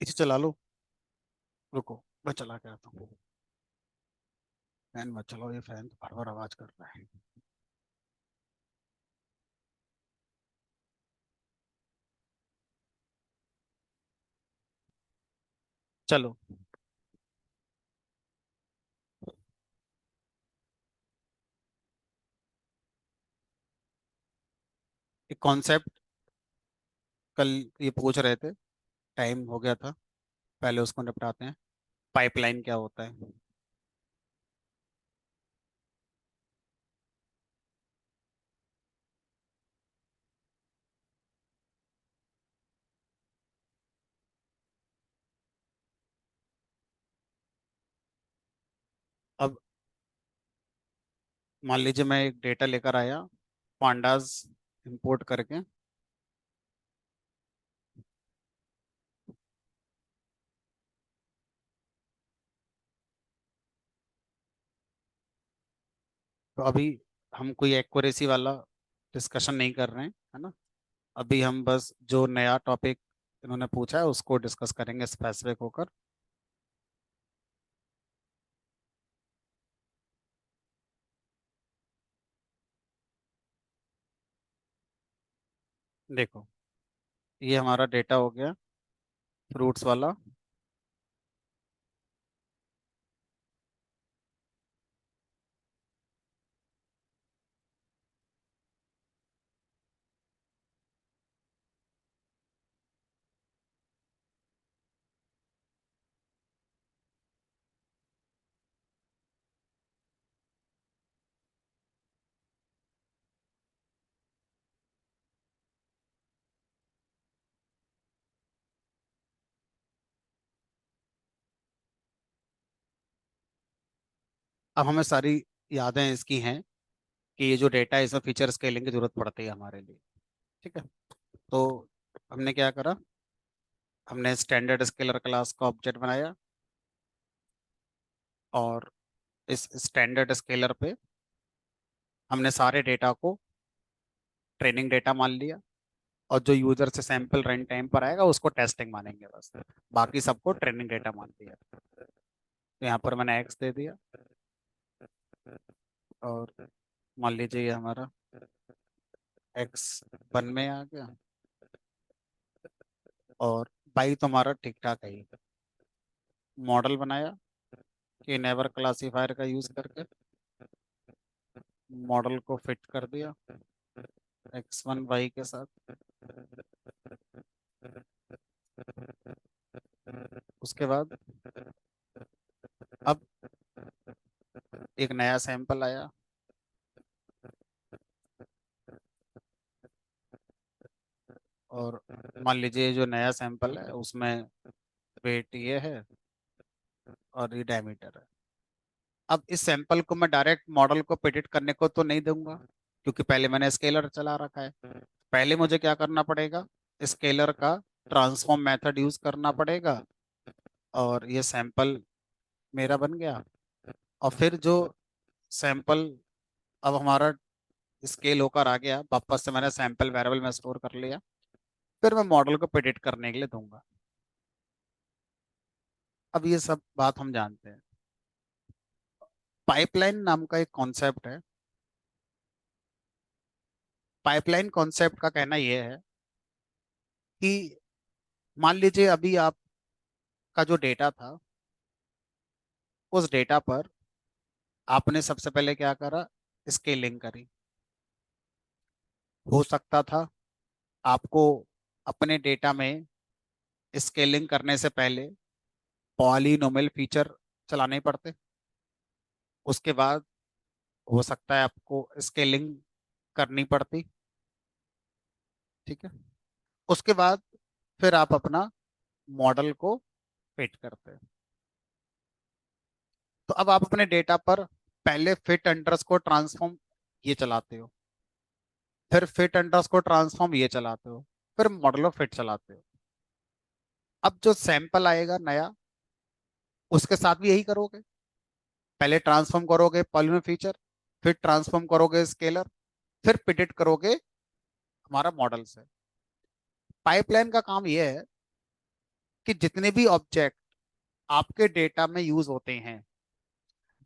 इसे चला लो। रुको, मैं चला के आता हूँ। फैन मत चलाओ, ये फैन तो भड़बड़ आवाज कर रहा है। चलो। एक कॉन्सेप्ट कल ये पूछ रहे थे, टाइम हो गया था, पहले उसको निपटाते हैं। पाइपलाइन क्या होता है? अब मान लीजिए मैं एक डेटा लेकर आया, पांडास इंपोर्ट करके। तो अभी हम कोई एक्यूरेसी वाला डिस्कशन नहीं कर रहे हैं, है ना। अभी हम बस जो नया टॉपिक इन्होंने पूछा है उसको डिस्कस करेंगे स्पेसिफिक होकर। देखो, ये हमारा डेटा हो गया, फ्रूट्स वाला। अब हमें सारी यादें इसकी हैं कि ये जो डेटा है इसमें फीचर स्केलिंग की जरूरत पड़ती है हमारे लिए। ठीक है। तो हमने क्या करा, हमने स्टैंडर्ड स्केलर क्लास का ऑब्जेक्ट बनाया, और इस स्टैंडर्ड स्केलर पे हमने सारे डेटा को ट्रेनिंग डेटा मान लिया, और जो यूजर से सैंपल रन टाइम पर आएगा उसको टेस्टिंग मानेंगे बस। बाकी सबको ट्रेनिंग डेटा मान दिया। तो यहाँ पर मैंने एक्स दे दिया, और मान लीजिए ये हमारा एक्स वन में आ गया, और बाई तो हमारा ठीक ठाक है ही। मॉडल बनाया कि नेबर क्लासीफायर का यूज करके मॉडल को फिट कर दिया एक्स वन वाई के साथ। उसके बाद अब एक नया सैंपल आया, और मान लीजिए जो नया सैंपल है उसमें वेट ये है और ये डायमीटर है। अब इस सैंपल को मैं डायरेक्ट मॉडल को प्रेडिक्ट करने को तो नहीं दूंगा, क्योंकि पहले मैंने स्केलर चला रखा है। पहले मुझे क्या करना पड़ेगा, स्केलर का ट्रांसफॉर्म मेथड यूज करना पड़ेगा, और ये सैंपल मेरा बन गया। और फिर जो सैंपल अब हमारा स्केल होकर आ गया, वापस से मैंने सैंपल वेरिएबल में स्टोर कर लिया, फिर मैं मॉडल को प्रेडिक्ट करने के लिए दूंगा। अब ये सब बात हम जानते हैं। पाइपलाइन नाम का एक कॉन्सेप्ट है। पाइपलाइन कॉन्सेप्ट का कहना यह है कि मान लीजिए अभी आपका जो डेटा था, उस डेटा पर आपने सबसे पहले क्या करा, स्केलिंग करी। हो सकता था आपको अपने डेटा में स्केलिंग करने से पहले पॉलीनोमियल फीचर चलाने पड़ते। उसके बाद हो सकता है आपको स्केलिंग करनी पड़ती। ठीक है। उसके बाद फिर आप अपना मॉडल को फिट करते हैं। तो अब आप अपने डेटा पर पहले फिट अंडरस्कोर ट्रांसफॉर्म ये चलाते हो, फिर फिट अंडरस्कोर ट्रांसफॉर्म ये चलाते हो, फिर मॉडल ऑफ फिट चलाते हो। अब जो सैंपल आएगा नया, उसके साथ भी यही करोगे। पहले ट्रांसफॉर्म करोगे पॉलीनोमियल फीचर, फिर ट्रांसफॉर्म करोगे स्केलर, फिर प्रिडिक्ट करोगे हमारा मॉडल से। पाइपलाइन का काम यह है कि जितने भी ऑब्जेक्ट आपके डेटा में यूज होते हैं,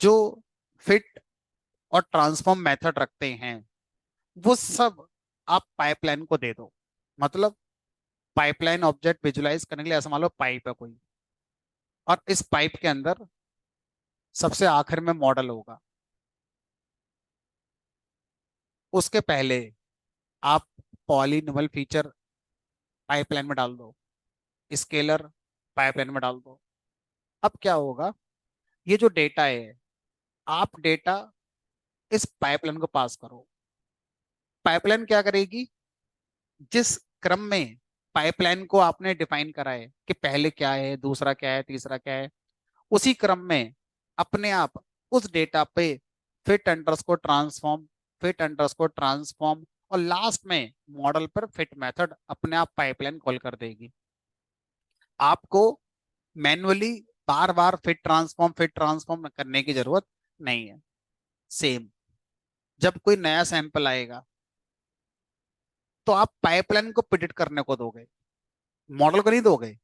जो फिट और ट्रांसफॉर्म मेथड रखते हैं, वो सब आप पाइपलाइन को दे दो। मतलब पाइपलाइन ऑब्जेक्ट विजुलाइज करने के लिए ऐसा मान लो पाइप है कोई, और इस पाइप के अंदर सबसे आखिर में मॉडल होगा। उसके पहले आप पॉलीनोमियल फीचर पाइपलाइन में डाल दो, स्केलर पाइपलाइन में डाल दो। अब क्या होगा, ये जो डेटा है, आप डेटा इस पाइपलाइन को पास करो। पाइपलाइन क्या करेगी, जिस क्रम में पाइपलाइन को आपने डिफाइन करा है कि पहले क्या है, दूसरा क्या है, तीसरा क्या है, उसी क्रम में अपने आप उस डेटा पे fit underscore transform, fit underscore transform, और लास्ट में मॉडल पर फिट मेथड अपने आप पाइपलाइन कॉल कर देगी। आपको मैन्युअली बार बार फिट ट्रांसफॉर्म करने की जरूरत नहीं है। सेम, जब कोई नया सैंपल आएगा तो आप पाइपलाइन को प्रिडिक्ट करने को दोगे, मॉडल को नहीं दोगे,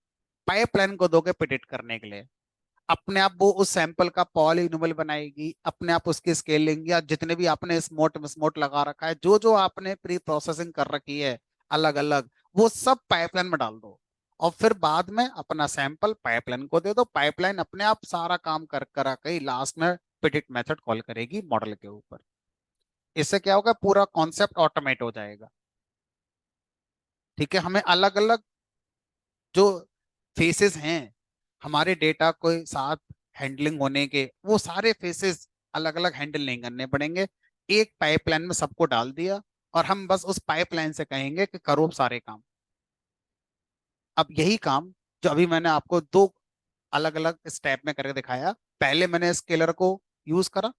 पाइपलाइन को दोगे प्रिडिक्ट करने के लिए। अपने आप वो उस सैंपल का पॉलिनोमियल बनाएगी, अपने आप उसकी स्केलिंग या जितने भी आपने स्मॉट स्मॉट लगा रखा है, जो जो आपने प्री प्रोसेसिंग कर रखी है अलग अलग, वो सब पाइपलाइन में डाल दो। और फिर बाद में अपना सैंपल पाइपलाइन को दे दो, पाइपलाइन अपने आप सारा काम कर करा के लास्ट में प्रिडिक्ट मेथड कॉल करेगी मॉडल के ऊपर। इससे क्या होगा, पूरा कॉन्सेप्ट ऑटोमेट हो जाएगा। ठीक है, हमें अलग अलग जो फेसेस हैं हमारे डेटा को साथ हैंडलिंग होने के, वो सारे फेसेस अलग अलग हैंडल नहीं करने पड़ेंगे। एक पाइपलाइन में सबको डाल दिया, और हम बस उस पाइपलाइन से कहेंगे कि करो सारे काम। अब यही काम जो अभी मैंने आपको दो अलग अलग स्टेप में करके दिखाया, पहले मैंने स्केलर को यूज करा,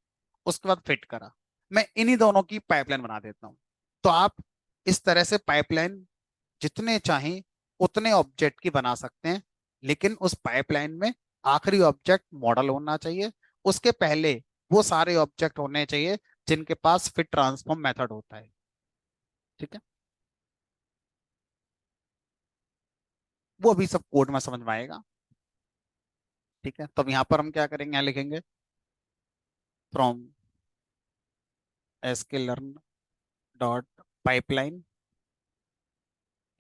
उसके बाद फिट करा, मैं इन्हीं दोनों की पाइपलाइन बना देता हूँ। तो आप इस तरह से पाइपलाइन जितने चाहें उतने ऑब्जेक्ट की बना सकते हैं, लेकिन उस पाइपलाइन में आखिरी ऑब्जेक्ट मॉडल होना चाहिए। उसके पहले वो सारे ऑब्जेक्ट होने चाहिए जिनके पास फिट ट्रांसफॉर्म मेथड होता है। ठीक है, वो अभी सब कोड में समझ में आएगा। ठीक है, तो अब यहाँ पर हम क्या करेंगे, यहाँ लिखेंगे from sklearn dot pipeline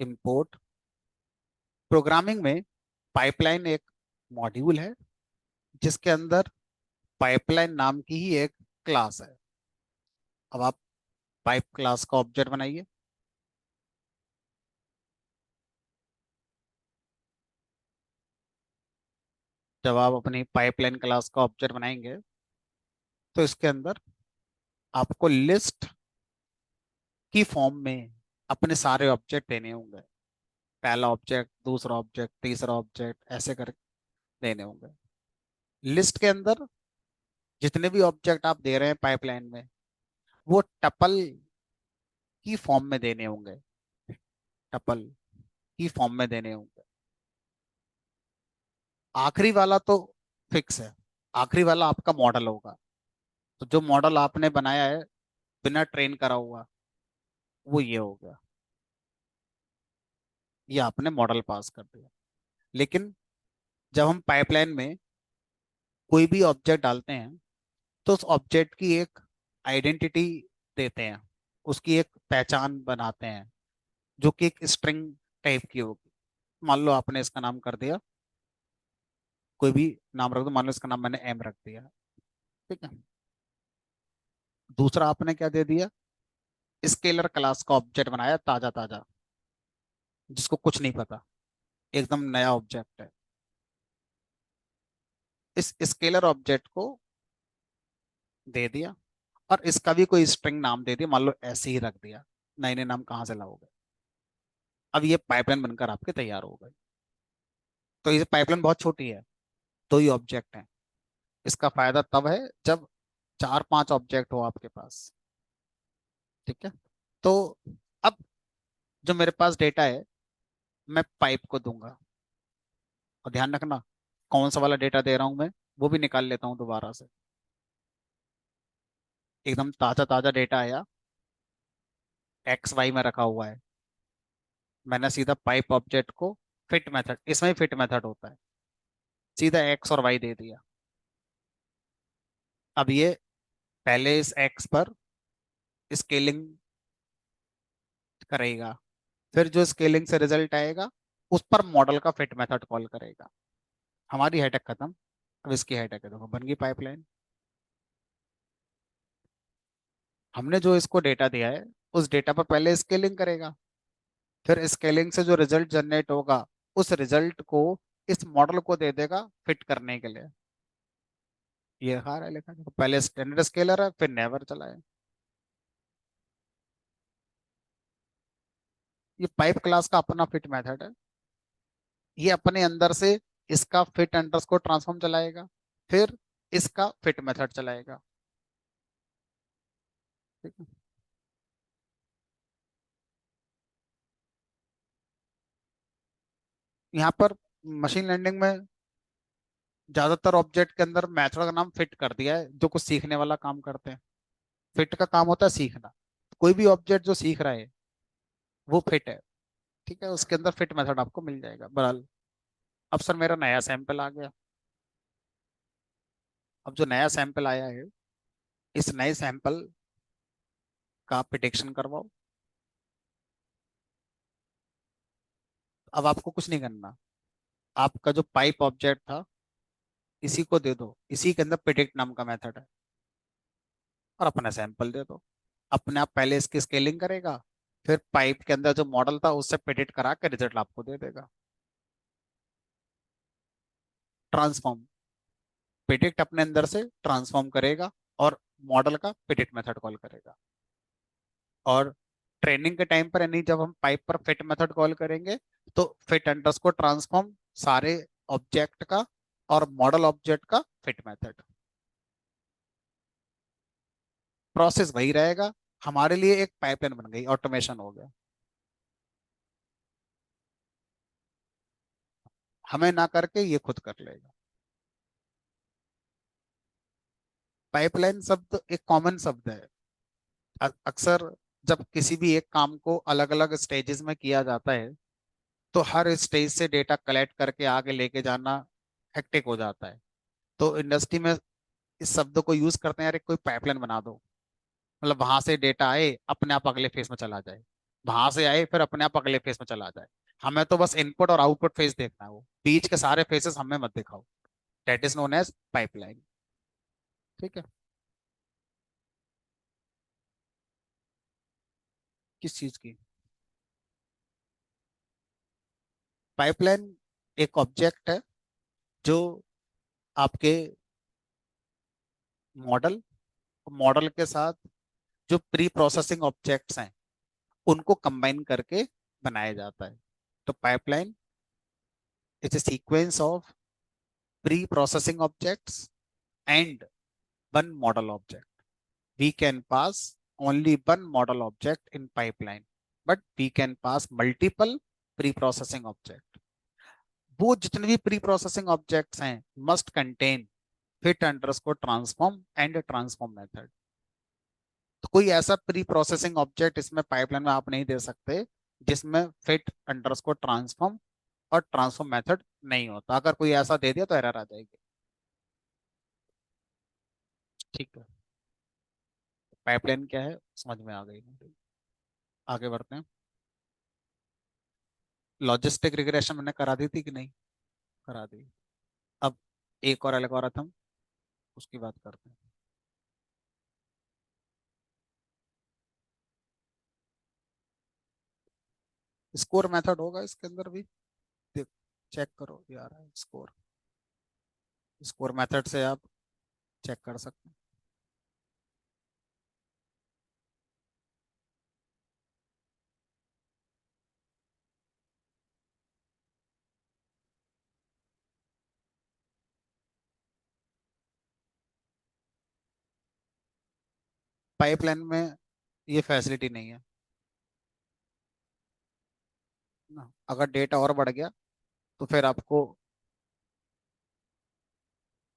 import. Programming में पाइपलाइन एक मॉड्यूल है जिसके अंदर पाइपलाइन नाम की ही एक क्लास है। अब आप पाइप क्लास का ऑब्जेक्ट बनाइए। जब आप अपनी पाइपलाइन क्लास का ऑब्जेक्ट बनाएंगे तो इसके अंदर आपको लिस्ट की फॉर्म में अपने सारे ऑब्जेक्ट देने होंगे। पहला ऑब्जेक्ट, दूसरा ऑब्जेक्ट, तीसरा ऑब्जेक्ट, ऐसे कर देने होंगे। लिस्ट के अंदर जितने भी ऑब्जेक्ट आप दे रहे हैं पाइपलाइन में, वो टपल की फॉर्म में देने होंगे, टपल की फॉर्म में देने होंगे। आखिरी वाला तो फिक्स है, आखिरी वाला आपका मॉडल होगा। तो जो मॉडल आपने बनाया है बिना ट्रेन करा हुआ, वो ये हो गया, ये आपने मॉडल पास कर दिया। लेकिन जब हम पाइपलाइन में कोई भी ऑब्जेक्ट डालते हैं तो उस ऑब्जेक्ट की एक आइडेंटिटी देते हैं, उसकी एक पहचान बनाते हैं, जो कि एक स्ट्रिंग टाइप की होगी। मान लो आपने इसका नाम कर दिया, कोई भी नाम रख दो, मान लो इसका नाम मैंने एम रख दिया। ठीक है, दूसरा आपने क्या दे दिया, स्केलर क्लास का ऑब्जेक्ट बनाया ताजा ताजा, जिसको कुछ नहीं पता, एकदम नया ऑब्जेक्ट है। इस स्केलर ऑब्जेक्ट को दे दिया, और इसका भी कोई स्ट्रिंग नाम दे दिया, मान लो ऐसे ही रख दिया। नए नए नाम कहाँ से लाओगे। अब ये पाइपलाइन बनकर आपके तैयार हो गए। तो ये पाइपलाइन बहुत छोटी है, दो ही ऑब्जेक्ट हैं। इसका फायदा तब है जब चार पांच ऑब्जेक्ट हो आपके पास। ठीक है, तो अब जो मेरे पास डेटा है, मैं पाइप को दूंगा। और ध्यान रखना, कौन सा वाला डेटा दे रहा हूं मैं, वो भी निकाल लेता हूँ दोबारा से। एकदम ताजा ताजा डेटा आया, एक्स वाई में रखा हुआ है, मैंने सीधा पाइप ऑब्जेक्ट को फिट मेथड, इसमें फिट मेथड होता है, सीधा एक्स और वाई दे दिया। अब ये पहले इस एक्स पर स्केलिंग करेगा, फिर जो स्केलिंग से रिजल्ट आएगा उस पर मॉडल का फिट मेथड कॉल करेगा। हमारी हेडेक खत्म। अब इसकी हेडेक है, देखो बन गई पाइपलाइन। हमने जो इसको डेटा दिया है उस डेटा पर पहले स्केलिंग करेगा, फिर स्केलिंग से जो रिजल्ट जनरेट होगा उस रिजल्ट को इस मॉडल को दे देगा फिट करने के लिए। ये हार है लिखा, देखो पहले स्टैंडर्ड स्केलर है फिर नेवर चला है। ये पाइप क्लास का अपना फिट मेथड है। ये अपने अंदर से इसका फिट अंडरस्कोर ट्रांसफॉर्म चलाएगा, फिर इसका फिट मेथड चलाएगा। ठीक है। यहाँ पर मशीन लर्निंग में ज्यादातर ऑब्जेक्ट के अंदर मेथड का नाम फिट कर दिया है, जो कुछ सीखने वाला काम करते हैं। फिट का काम होता है सीखना। कोई भी ऑब्जेक्ट जो सीख रहा है वो फिट है। ठीक है, उसके अंदर फिट मेथड आपको मिल जाएगा बहरहाल। अब सर मेरा नया सैंपल आ गया। अब जो नया सैंपल आया है इस नए सैंपल का प्रिडिक्शन करवाओ। अब आपको कुछ नहीं करना, आपका जो पाइप ऑब्जेक्ट था इसी को दे दो, इसी के अंदर प्रिडिक्ट नाम का मेथड है, और अपना सैंपल दे दो। अपने आप पहले इसकी स्केलिंग करेगा, फिर पाइप के अंदर जो मॉडल था उससे प्रिडिक्ट करा के रिजल्ट आपको दे देगा। ट्रांसफॉर्म, प्रिडिक्ट अपने अंदर से ट्रांसफॉर्म करेगा और मॉडल का प्रिडिक्ट मेथड कॉल करेगा। और ट्रेनिंग के टाइम पर यानी जब हम पाइप पर फिट मेथड कॉल करेंगे तो फिट अंडरस्कोर ट्रांसफॉर्म सारे ऑब्जेक्ट का और मॉडल ऑब्जेक्ट का फिट मेथड, प्रोसेस वही रहेगा। हमारे लिए एक पाइपलाइन बन गई, ऑटोमेशन हो गया। हमें ना करके ये खुद कर लेगा। पाइपलाइन शब्द एक कॉमन शब्द है। अक्सर जब किसी भी एक काम को अलग अलग स्टेजेस में किया जाता है तो हर स्टेज से डेटा कलेक्ट करके आगे लेके जाना हेक्टिक हो जाता है। तो इंडस्ट्री में इस शब्द को यूज करते हैं, यार एक कोई पाइपलाइन बना दो, मतलब वहां से डेटा आए अपने आप अगले फेज में चला जाए, वहां से आए फिर अपने आप अगले फेज में चला जाए। हमें तो बस इनपुट और आउटपुट फेज देखना है, वो बीच के सारे फेजेस हमें मत दिखाओ। That is known as pipeline. ठीक है। किस चीज की? पाइपलाइन एक ऑब्जेक्ट है जो आपके मॉडल, मॉडल के साथ जो प्री प्रोसेसिंग ऑब्जेक्ट्स हैं उनको कंबाइन करके बनाया जाता है। तो pipeline is a sequence of pre processing objects and one model object. We can pass only one model object in pipeline, but we can pass multiple pre-processing object. वो जितने भी प्री प्रोसेसिंग ऑब्जेक्ट्स हैं must contain fit underscore transform and transform method. तो कोई ऐसा pre processing object इसमें pipeline में आप नहीं दे सकते जिसमें फिट अंडरस्कोर ट्रांसफॉर्म और ट्रांसफॉर्म मेथड नहीं होता। अगर कोई ऐसा दे दिया तो एरर आ जाएगी। ठीक है। पाइपलाइन क्या है समझ में आ गई मुझे। आगे बढ़ते हैं। लॉजिस्टिक रिग्रेशन मैंने करा दी थी कि नहीं? करा दी। अब एक और एल्गोरिथम, उसकी बात करते हैं। स्कोर मेथड होगा इसके अंदर भी, देख चेक करो ये आ रहा है स्कोर। स्कोर मेथड से आप चेक कर सकते हैं। पाइपलाइन में ये फैसिलिटी नहीं है ना। अगर डेटा और बढ़ गया तो फिर आपको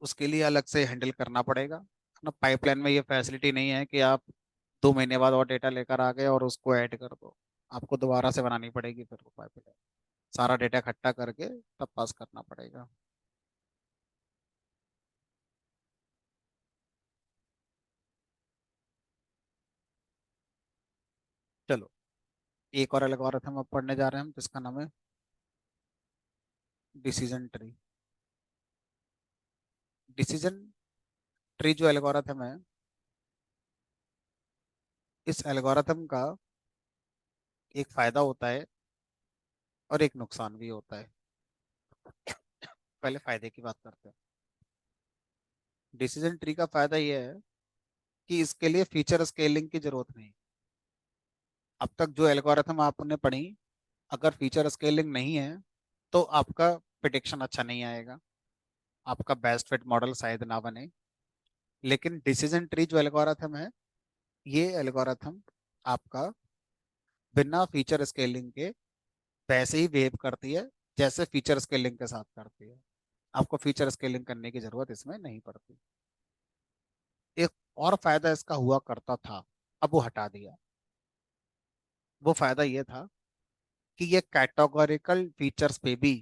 उसके लिए अलग से हैंडल करना पड़ेगा ना। पाइपलाइन में ये फैसिलिटी नहीं है कि आप 2 महीने बाद और डेटा लेकर आ गए और उसको ऐड कर दो। आपको दोबारा से बनानी पड़ेगी फिर वो पाइपलाइन। सारा डेटा इकट्ठा करके तब पास करना पड़ेगा। चलो, एक और एल्गोरिथम अब पढ़ने जा रहे हैं हम, जिसका नाम है डिसीजन ट्री। डिसीजन ट्री जो एल्गोरिथम है, इस एल्गोरिथम का एक फायदा होता है और एक नुकसान भी होता है। पहले फायदे की बात करते हैं। डिसीजन ट्री का फायदा यह है कि इसके लिए फीचर स्केलिंग की जरूरत नहीं। अब तक जो एल्गोरिथम आपने पढ़ी, अगर फीचर स्केलिंग नहीं है तो आपका प्रिडिक्शन अच्छा नहीं आएगा, आपका बेस्ट फिट मॉडल शायद ना बने। लेकिन डिसीजन ट्री जो एल्गोरिथम है, ये एल्गोरिथम आपका बिना फीचर स्केलिंग के वैसे ही बिहेव करती है जैसे फीचर स्केलिंग के साथ करती है। आपको फीचर स्केलिंग करने की जरूरत इसमें नहीं पड़ती। एक और फायदा इसका हुआ करता था, अब वो हटा दिया। वो फायदा ये था कि ये कैटेगोरिकल फीचर्स पे भी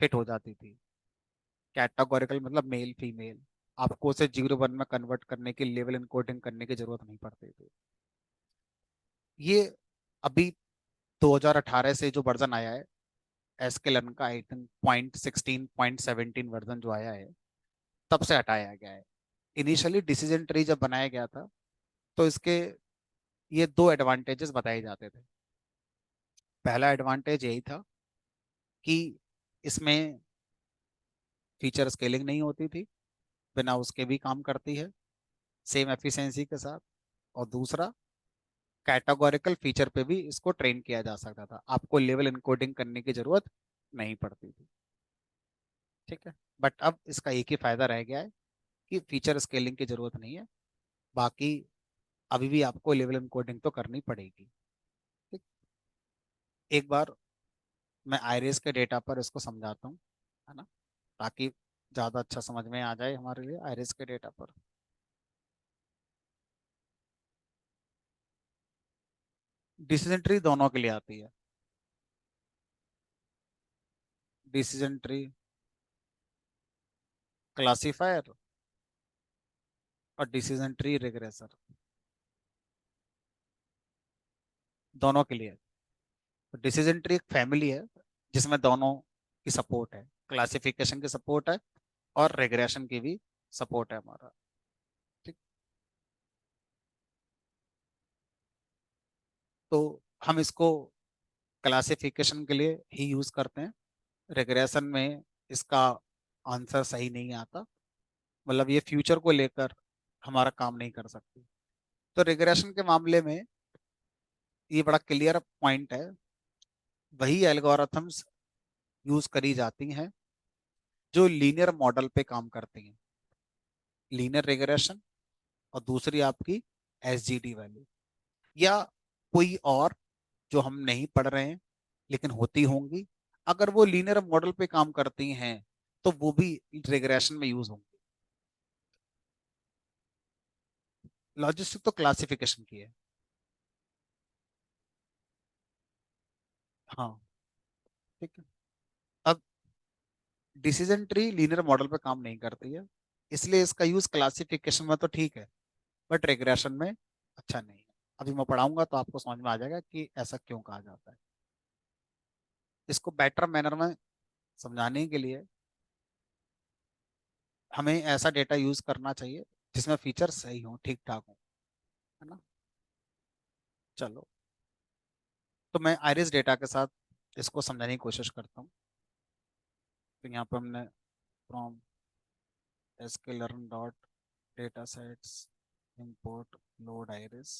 फिट हो जाती थी। कैटेगोरिकल मतलब मेल फीमेल, आपको उसे 0 1 में कन्वर्ट करने की, लेवल इनकोडिंग करने की जरूरत नहीं पड़ती थी। ये अभी 2018 से जो वर्जन आया है एसकेलन का, आई थिंक 0.16 0.17 वर्जन जो आया है, तब से हटाया गया है। इनिशियली डिसीजन ट्री जब बनाया गया था तो इसके ये दो एडवांटेजेस बताए जाते थे। पहला एडवांटेज यही था कि इसमें फीचर स्केलिंग नहीं होती थी, बिना उसके भी काम करती है सेम एफिशिएंसी के साथ। और दूसरा, कैटेगोरिकल फीचर पे भी इसको ट्रेन किया जा सकता था, आपको लेवल इनकोडिंग करने की जरूरत नहीं पड़ती थी। ठीक है। बट अब इसका एक ही फायदा रह गया है कि फीचर स्केलिंग की जरूरत नहीं है। बाकी अभी भी आपको लेवल इनकोडिंग तो करनी पड़ेगी। ठीक। एक बार मैं आईरिस के डेटा पर इसको समझाता हूँ, है ना, ताकि ज़्यादा अच्छा समझ में आ जाए हमारे लिए आईरिस के डेटा पर। डिसीजन ट्री दोनों के लिए आती है। डिसीजन ट्री क्लासीफायर और डिसीजन ट्री रिग्रेसर, दोनों के लिए। तो डिसीजन ट्री एक फैमिली है जिसमें दोनों की सपोर्ट है, क्लासिफिकेशन की सपोर्ट है और रिग्रेशन की भी सपोर्ट है हमारा। ठीक। तो हम इसको क्लासिफिकेशन के लिए ही यूज करते हैं। रिग्रेशन में इसका आंसर सही नहीं आता, मतलब ये फ्यूचर को लेकर हमारा काम नहीं कर सकती। तो रिग्रेशन के मामले में ये बड़ा क्लियर पॉइंट है, वही एल्गोरिथम्स यूज करी जाती हैं जो लीनियर मॉडल पे काम करती हैं, लीनियर रिग्रेशन, और दूसरी आपकी एसजीडी वैल्यू, या कोई और जो हम नहीं पढ़ रहे हैं लेकिन होती होंगी। अगर वो लीनियर मॉडल पे काम करती हैं तो वो भी रिग्रेशन में यूज होंगी। लॉजिस्टिक तो क्लासिफिकेशन की है। हाँ। ठीक है। अब डिसीजन ट्री लीनियर मॉडल पे काम नहीं करती है, इसलिए इसका यूज क्लासिफिकेशन में तो ठीक है, बट रिग्रेशन में अच्छा नहीं है। अभी मैं पढ़ाऊंगा तो आपको समझ में आ जाएगा कि ऐसा क्यों कहा जाता है। इसको बेटर मैनर में समझाने के लिए हमें ऐसा डेटा यूज करना चाहिए जिसमें फीचर सही हो, ठीक ठाक हो, है ना। चलो, तो मैं आइरिस डेटा के साथ इसको समझाने की कोशिश करता हूँ। तो यहाँ पर हमने from sklearn dot data sets import load iris.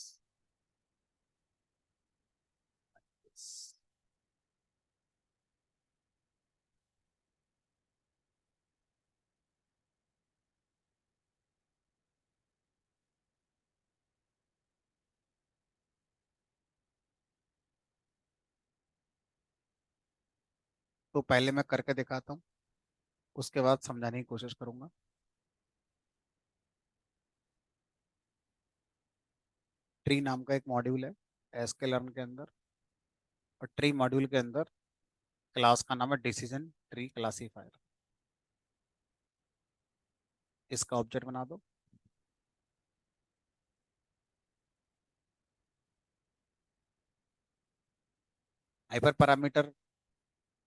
तो पहले मैं करके दिखाता हूँ, उसके बाद समझाने की कोशिश करूंगा। ट्री नाम का एक मॉड्यूल है sklearn के अंदर, और ट्री मॉड्यूल के अंदर क्लास का नाम है डिसीजन ट्री क्लासीफायर। इसका ऑब्जेक्ट बना दो। हाइपर पैरामीटर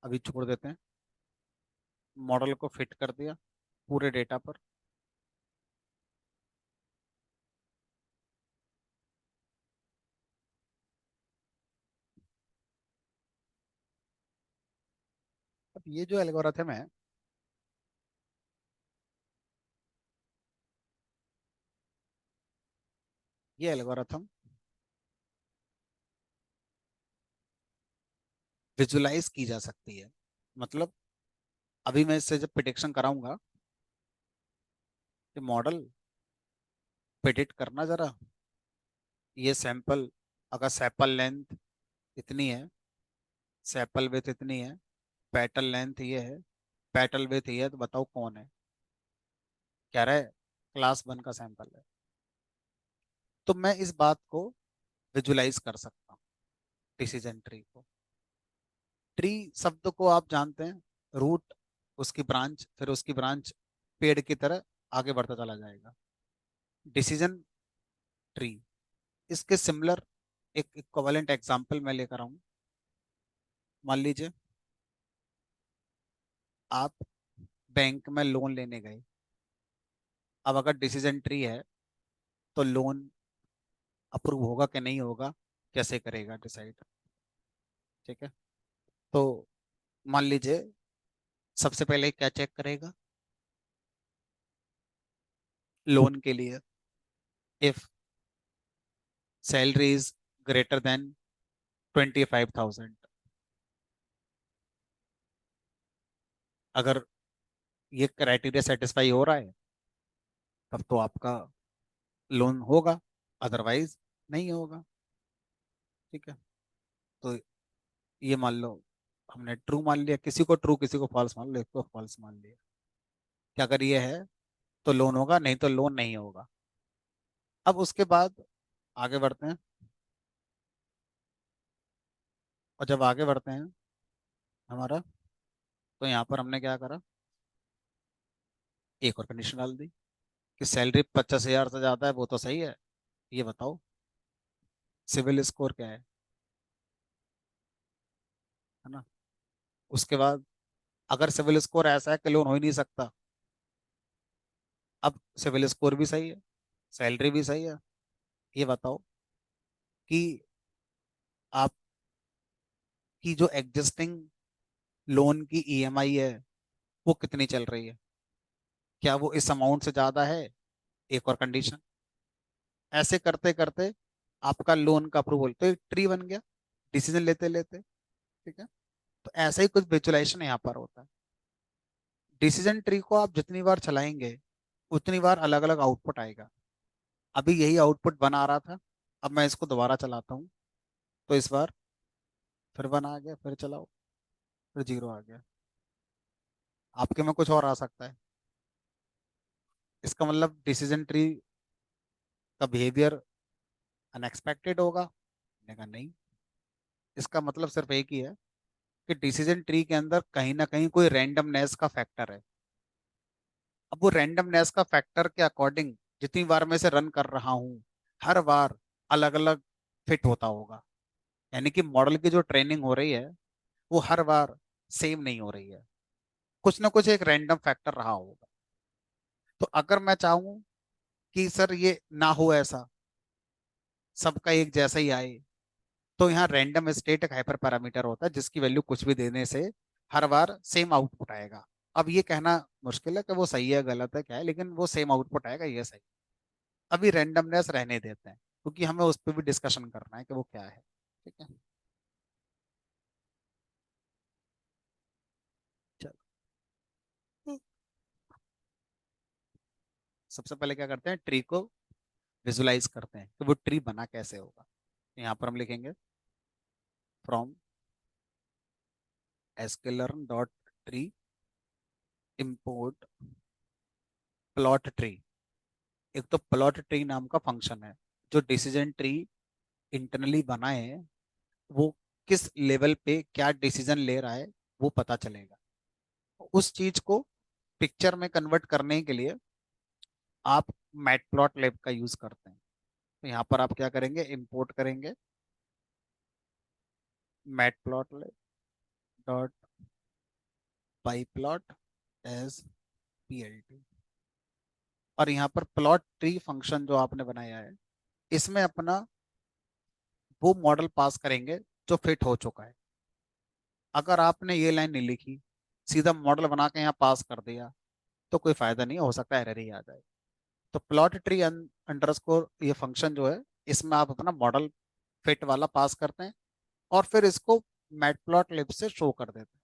अभी छोड़ देते हैं। मॉडल को फिट कर दिया पूरे डेटा पर। अब ये जो एल्गोरिथम है, ये एल्गोरिथम विजुलाइज की जा सकती है। मतलब अभी मैं इससे जब प्रिडिक्शन कराऊंगा कि मॉडल प्रिडिक्ट करना जरा, ये सैंपल, अगर सैंपल लेंथ इतनी है, सैंपल विथ इतनी है, पेटल लेंथ ये है, पेटल विथ ये है, तो बताओ कौन है। कह रहा है क्लास 1 का सैंपल है। तो मैं इस बात को विजुलाइज कर सकता हूँ डिसीजन ट्री को। ट्री शब्द को आप जानते हैं, रूट, उसकी ब्रांच, फिर उसकी ब्रांच पेड़ की तरह आगे बढ़ता चला जाएगा। डिसीजन ट्री, इसके सिमिलर एक इक्विवेलेंट एग्जांपल मैं लेकर आऊं। मान लीजिए आप बैंक में लोन लेने गए। अब अगर डिसीजन ट्री है तो लोन अप्रूव होगा कि नहीं होगा, कैसे करेगा डिसाइड। ठीक है। तो मान लीजिए सबसे पहले क्या चेक करेगा लोन के लिए? If salary is greater than 25,000, अगर ये क्राइटेरिया सेटिस्फाई हो रहा है तब तो आपका लोन होगा, अदरवाइज नहीं होगा। ठीक है। तो ये मान लो हमने ट्रू मान लिया, किसी को ट्रू किसी को फॉल्स मान लो, एक को फॉल्स मान लिया कि अगर ये है तो लोन होगा, नहीं तो लोन नहीं होगा। अब उसके बाद आगे बढ़ते हैं। और जब आगे बढ़ते हैं हमारा, तो यहाँ पर हमने क्या करा, एक और कंडीशन डाल दी कि सैलरी 50,000 से ज्यादा है वो तो सही है, ये बताओ सिविल स्कोर क्या है ना। उसके बाद अगर सिविल स्कोर ऐसा है कि लोन हो ही नहीं सकता, अब सिविल स्कोर भी सही है, सैलरी भी सही है, ये बताओ कि आपकी जो एग्जिस्टिंग लोन की ईएमआई है वो कितनी चल रही है, क्या वो इस अमाउंट से ज्यादा है, एक और कंडीशन। ऐसे करते करते आपका लोन का अप्रूवल, तो एक ट्री बन गया डिसीजन लेते लेते। ठीक है। तो ऐसा ही कुछ विजुअलाइजेशन यहाँ पर होता है। डिसीजन ट्री को आप जितनी बार चलाएंगे उतनी बार अलग अलग आउटपुट आएगा। अभी यही आउटपुट बना रहा था, अब मैं इसको दोबारा चलाता हूँ तो इस बार फिर 1 आ गया, फिर चलाओ फिर 0 आ गया। आपके में कुछ और आ सकता है। इसका मतलब डिसीजन ट्री का बिहेवियर अनएक्सपेक्टेड होगा? मैंने कहा नहीं। इसका मतलब सिर्फ एक ही है कि डिसीजन ट्री के अंदर कहीं ना कहीं कोई रैंडमनेस का फैक्टर है। अब वो रैंडमनेस का फैक्टर के अकॉर्डिंग जितनी बार मैं इसे रन कर रहा हूँ, हर बार अलग अलग फिट होता होगा। यानी कि मॉडल की जो ट्रेनिंग हो रही है वो हर बार सेम नहीं हो रही है, कुछ ना कुछ एक रैंडम फैक्टर रहा होगा। तो अगर मैं चाहूँ कि सर ये ना हो ऐसा, सबका एक जैसा ही आए, तो यहाँ रैंडम स्टेट एक हाइपर पैरामीटर होता है जिसकी वैल्यू कुछ भी देने से हर बार सेम आउटपुट आएगा। अब ये कहना मुश्किल है कि वो सही है गलत है क्या है, लेकिन वो सेम आउटपुट आएगा, ये सही। अभी रैंडमनेस रहने देते हैं क्योंकि हमें उस पर भी डिस्कशन करना है कि वो क्या है। ठीक है। चलो, सबसे पहले क्या करते हैं, ट्री को विजुलाइज करते हैं कि वो ट्री बना कैसे होगा। यहाँ पर हम लिखेंगे from sklearn dot tree import plot tree. एक तो प्लॉट ट्री नाम का फंक्शन है जो डिसीजन ट्री इंटरनली बनाए हैं, वो किस लेवल पे क्या डिसीजन ले रहा है वो पता चलेगा। उस चीज को पिक्चर में कन्वर्ट करने के लिए आप मैटप्लॉटलिब का यूज करते हैं। तो यहाँ पर आप क्या करेंगे, इंपोर्ट करेंगे matplotlib dot pyplot as plt, और यहाँ पर प्लॉट ट्री फंक्शन जो आपने बनाया है इसमें अपना वो मॉडल पास करेंगे जो फिट हो चुका है। अगर आपने ये लाइन नहीं लिखी, सीधा मॉडल बना के यहाँ पास कर दिया, तो कोई फायदा नहीं, हो सकता है एरर ही आ जाए। तो प्लॉट ट्री अंडरस्कोर ये फंक्शन जो है, इसमें आप अपना मॉडल फिट वाला पास करते हैं और फिर इसको मैटप्लॉटलिब से शो कर देते हैं।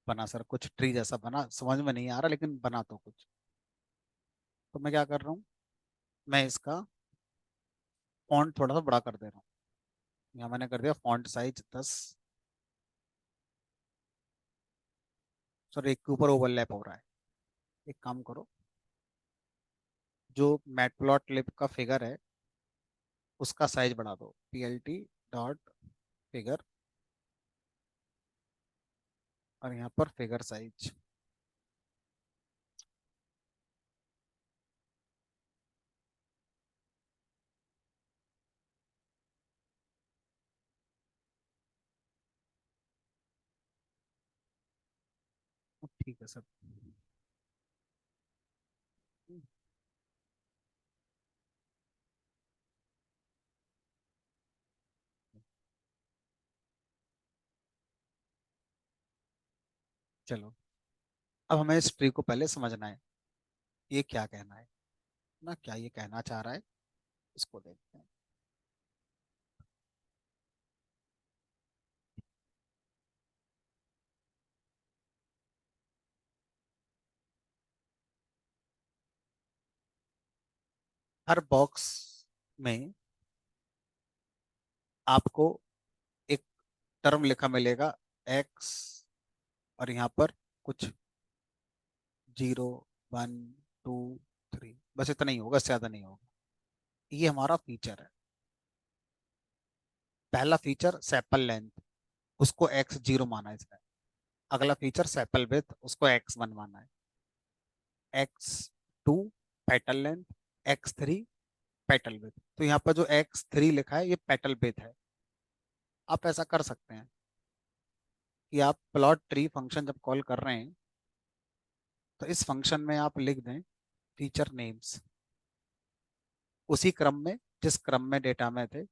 बना सर कुछ ट्री जैसा बना, समझ में नहीं आ रहा लेकिन बना तो कुछ। तो मैं क्या कर रहा हूँ, मैं इसका फॉन्ट थोड़ा सा बड़ा कर दे रहा हूँ। यहाँ मैंने कर दिया फॉन्ट साइज 10। सर एक के ऊपर ओवरलैप हो रहा है, एक काम करो, जो मैटप्लॉटलिब का फिगर है उसका साइज बढ़ा दो, plt डॉट फिगर, और यहाँ पर फिगर साइज। ठीक है सर। चलो, अब हमें इस ट्री को पहले समझना है, ये क्या कहना है ना, क्या ये कहना चाह रहा है, इसको देखते हैं। हर बॉक्स में आपको एक टर्म लिखा मिलेगा, एक्स, और यहाँ पर कुछ 0 1 2 3, बस इतना ही होगा, इससे ज्यादा नहीं होगा। ये हमारा फीचर है। पहला फीचर सेपल लेंथ, उसको x0 माना है इसने। अगला फीचर सेपल विड्थ, उसको x1 माना है। x2 petal length, x3 petal width. तो यहाँ पर जो x3 लिखा है ये पेटल विड्थ है। आप ऐसा कर सकते हैं कि आप प्लॉट ट्री फंक्शन जब कॉल कर रहे हैं तो इस फंक्शन में आप लिख दें फीचर नेम्स, उसी क्रम में जिस क्रम में डेटा में थे।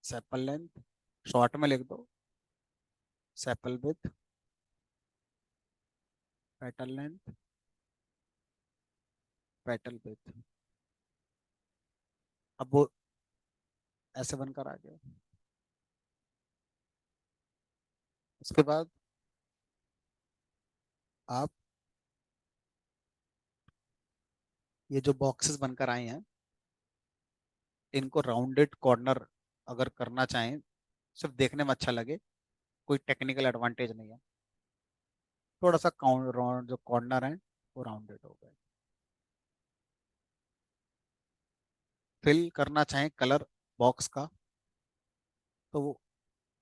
सेपल लेंथ शॉर्ट में लिख दो, sepal width, petal length, petal width. अब वो ऐसे बनकर आ गया। उसके बाद आप ये जो बॉक्सेस बनकर आए हैं इनको राउंडेड कॉर्नर अगर करना चाहें, सिर्फ देखने में अच्छा लगे, कोई टेक्निकल एडवांटेज नहीं है, थोड़ा सा राउंड जो कॉर्नर है वो राउंडेड हो गए। फिल करना चाहें कलर बॉक्स का, तो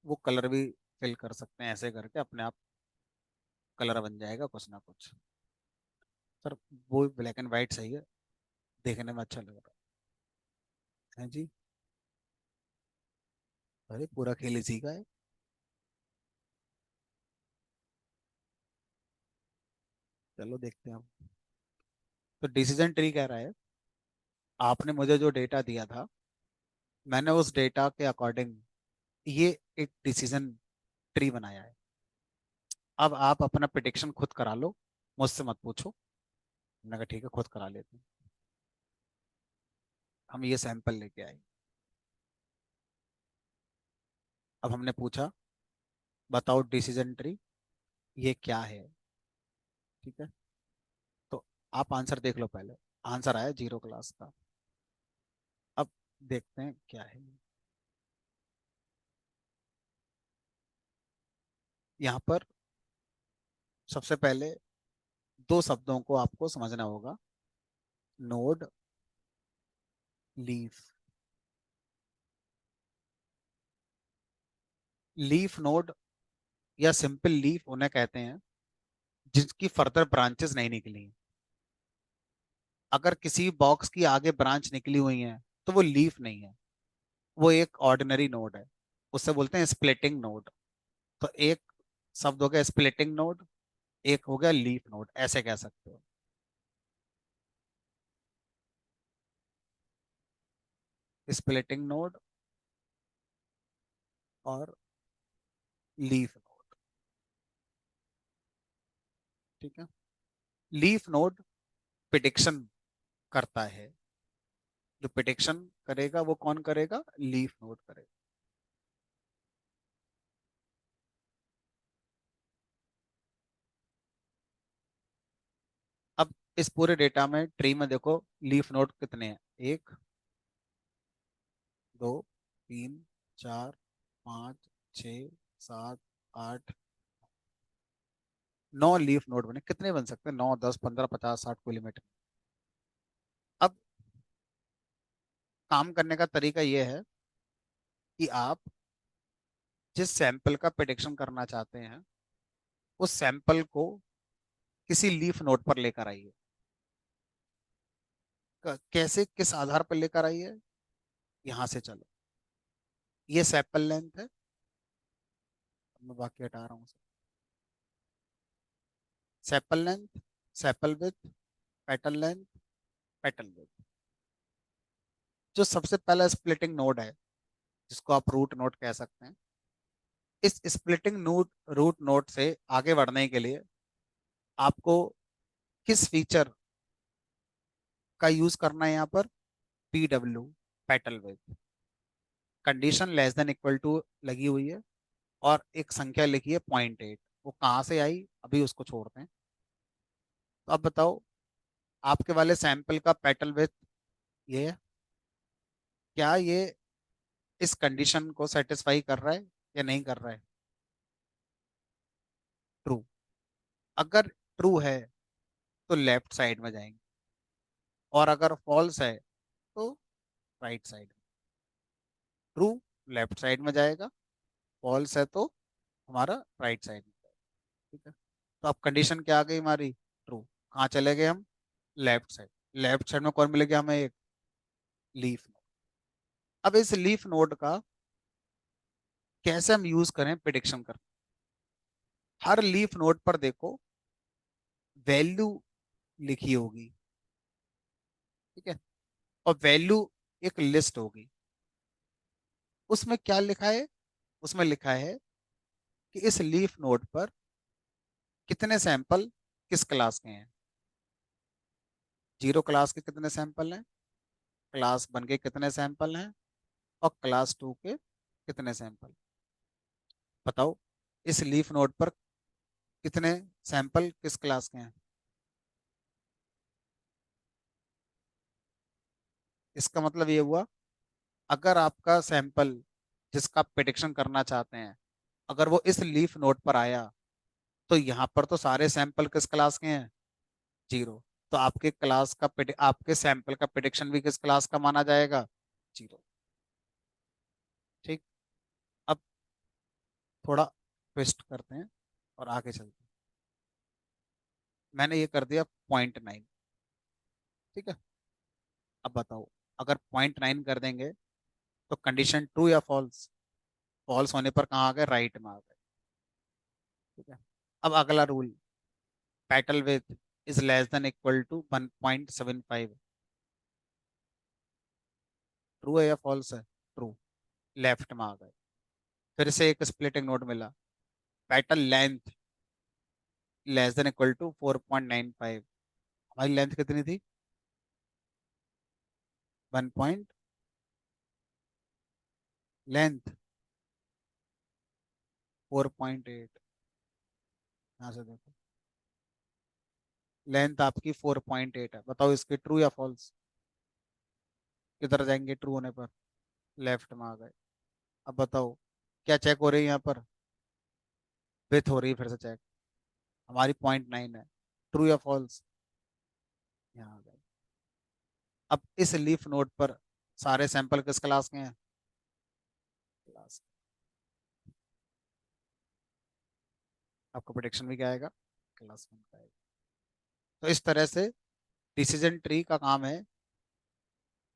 वो कलर भी फिल कर सकते हैं, ऐसे करके अपने आप कलर बन जाएगा कुछ ना कुछ। सर वो ब्लैक एंड वाइट सही है, देखने में अच्छा लग रहा है जी। अरे पूरा खेल इसी का है। चलो देखते हैं हम। तो डिसीजन ट्री कह रहा है, आपने मुझे जो डेटा दिया था मैंने उस डेटा के अकॉर्डिंग ये एक डिसीजन ट्री बनाया है। अब आप अपना प्रिडिक्शन खुद करा लो, मुझसे मत पूछो। मैंने कहा ठीक है, खुद करा लेते हैं। हम ये सैंपल लेके आए। अब हमने पूछा बताओ डिसीजन ट्री ये क्या है, ठीक है। तो आप आंसर देख लो पहले। आंसर आया 0 क्लास का। अब देखते हैं क्या है। यहाँ पर सबसे पहले दो शब्दों को आपको समझना होगा, नोड, लीफ। लीफ नोड या सिंपल लीफ उन्हें कहते हैं जिसकी फर्दर ब्रांचेस नहीं निकली हैं। अगर किसी बॉक्स की आगे ब्रांच निकली हुई है तो वो लीफ नहीं है, वो एक ऑर्डिनरी नोड है। उससे बोलते हैं स्प्लिटिंग नोड। तो एक शब्द हो गया स्प्लिटिंग नोड, एक हो गया लीफ नोड, ऐसे कह सकते हो। स्प्लिटिंग नोड और लीफ नोड। ठीक है। लीफ नोड प्रिडिक्शन करता है। जो प्रिडिक्शन करेगा वो कौन करेगा? लीफ नोड करेगा। अब इस पूरे डेटा में ट्री में देखो लीफ नोड कितने हैं? एक, दो, तीन, चार, पाँच, छ, सात, आठ, 9 लीफ नोड बने। कितने बन सकते हैं? 9, 10, 15, 50, 60, कोई लिमिट नहीं। अब काम करने का तरीका ये है कि आप जिस सैंपल का प्रिडिक्शन करना चाहते हैं उस सैंपल को किसी लीफ नोड पर लेकर आइए। कैसे, किस आधार पर लेकर आइए? यहां से चलो, ये सैंपल लेंथ है। मैं बाकी हटा रहा हूँ। Sample length, sample with, petal length, petal with. जो सबसे पहला स्प्लिटिंग नोड है जिसको आप रूट नोड कह सकते हैं, इस स्प्लिटिंग नोड, रूट नोड से आगे बढ़ने के लिए आपको किस फीचर का यूज करना है यहाँ पर? PW, petal width. Condition less than equal to लगी हुई है और एक संख्या लिखी है 0.8। वो कहाँ से आई अभी उसको छोड़ते हैं। तो अब बताओ, आपके वाले सैंपल का पेटल विड्थ ये है, क्या ये इस कंडीशन को सेटिस्फाई कर रहा है या नहीं कर रहा है? ट्रू। अगर ट्रू है तो लेफ्ट साइड में जाएंगे, और अगर फॉल्स है तो right side. True left side में जाएगा, फॉल्स है तो हमारा राइट साइड में जाएगा। ठीक है। तो अब कंडीशन क्या आ गई हमारी? ट्रू। कहाँ चले गए हम? Left side. लेफ्ट साइड में कौन मिलेगा हमें? एक लीफ नोड। अब इस लीफ नोड का कैसे हम यूज करें प्रिडिक्शन कर? हर लीफ नोड पर देखो वैल्यू लिखी होगी। ठीक है। और वैल्यू एक लिस्ट होगी। उसमें क्या लिखा है? उसमें लिखा है कि इस लीफ नोड पर कितने सैंपल किस क्लास के हैं। 0 क्लास के कितने सैंपल हैं, क्लास 1 के कितने सैंपल हैं, और क्लास 2 के कितने सैंपल। बताओ, इस लीफ नोड पर कितने सैंपल किस क्लास के हैं? इसका मतलब ये हुआ, अगर आपका सैंपल जिसका आप प्रिडिक्शन करना चाहते हैं अगर वो इस लीफ नोड पर आया तो यहाँ पर तो सारे सैंपल किस क्लास के हैं? 0। तो आपके क्लास का आपके सैंपल का प्रिडिक्शन भी किस क्लास का माना जाएगा? 0। ठीक। अब थोड़ा ट्विस्ट करते हैं और आगे चलते हैं। मैंने ये कर दिया 0.9। ठीक है। अब बताओ, अगर 0.9 कर देंगे तो कंडीशन ट्रू या फॉल्स? फॉल्स होने पर कहाँ आ गए? राइट में आ गए। ठीक है। अब अगला rule, petal width is less than equal to 1.75। True है या फॉल्स है? ट्रू। लेफ्ट में आ गए। फिर से एक स्प्लिटिंग नोड मिला, petal length less than equal to 4.95। हमारी लेंथ कितनी थी? 1 पॉइंट, लेंथ 4.8। यहाँ से देखो, लेंथ आपकी 4.8 है। बताओ इसकी ट्रू या फॉल्स? किधर जाएंगे ट्रू होने पर? लेफ्ट में आ गए। अब बताओ, क्या चेक हो रही है यहाँ पर? विथ हो रही है। फिर से चेक, हमारी 0.9 है। ट्रू या फॉल्स? यहाँ आ गए। अब इस लीफ नोड पर सारे सैंपल किस क्लास के हैं? क्लास। आपका प्रोडिक्शन भी क्या आएगा? क्लास 1 का आएगा। तो इस तरह से डिसीजन ट्री का काम है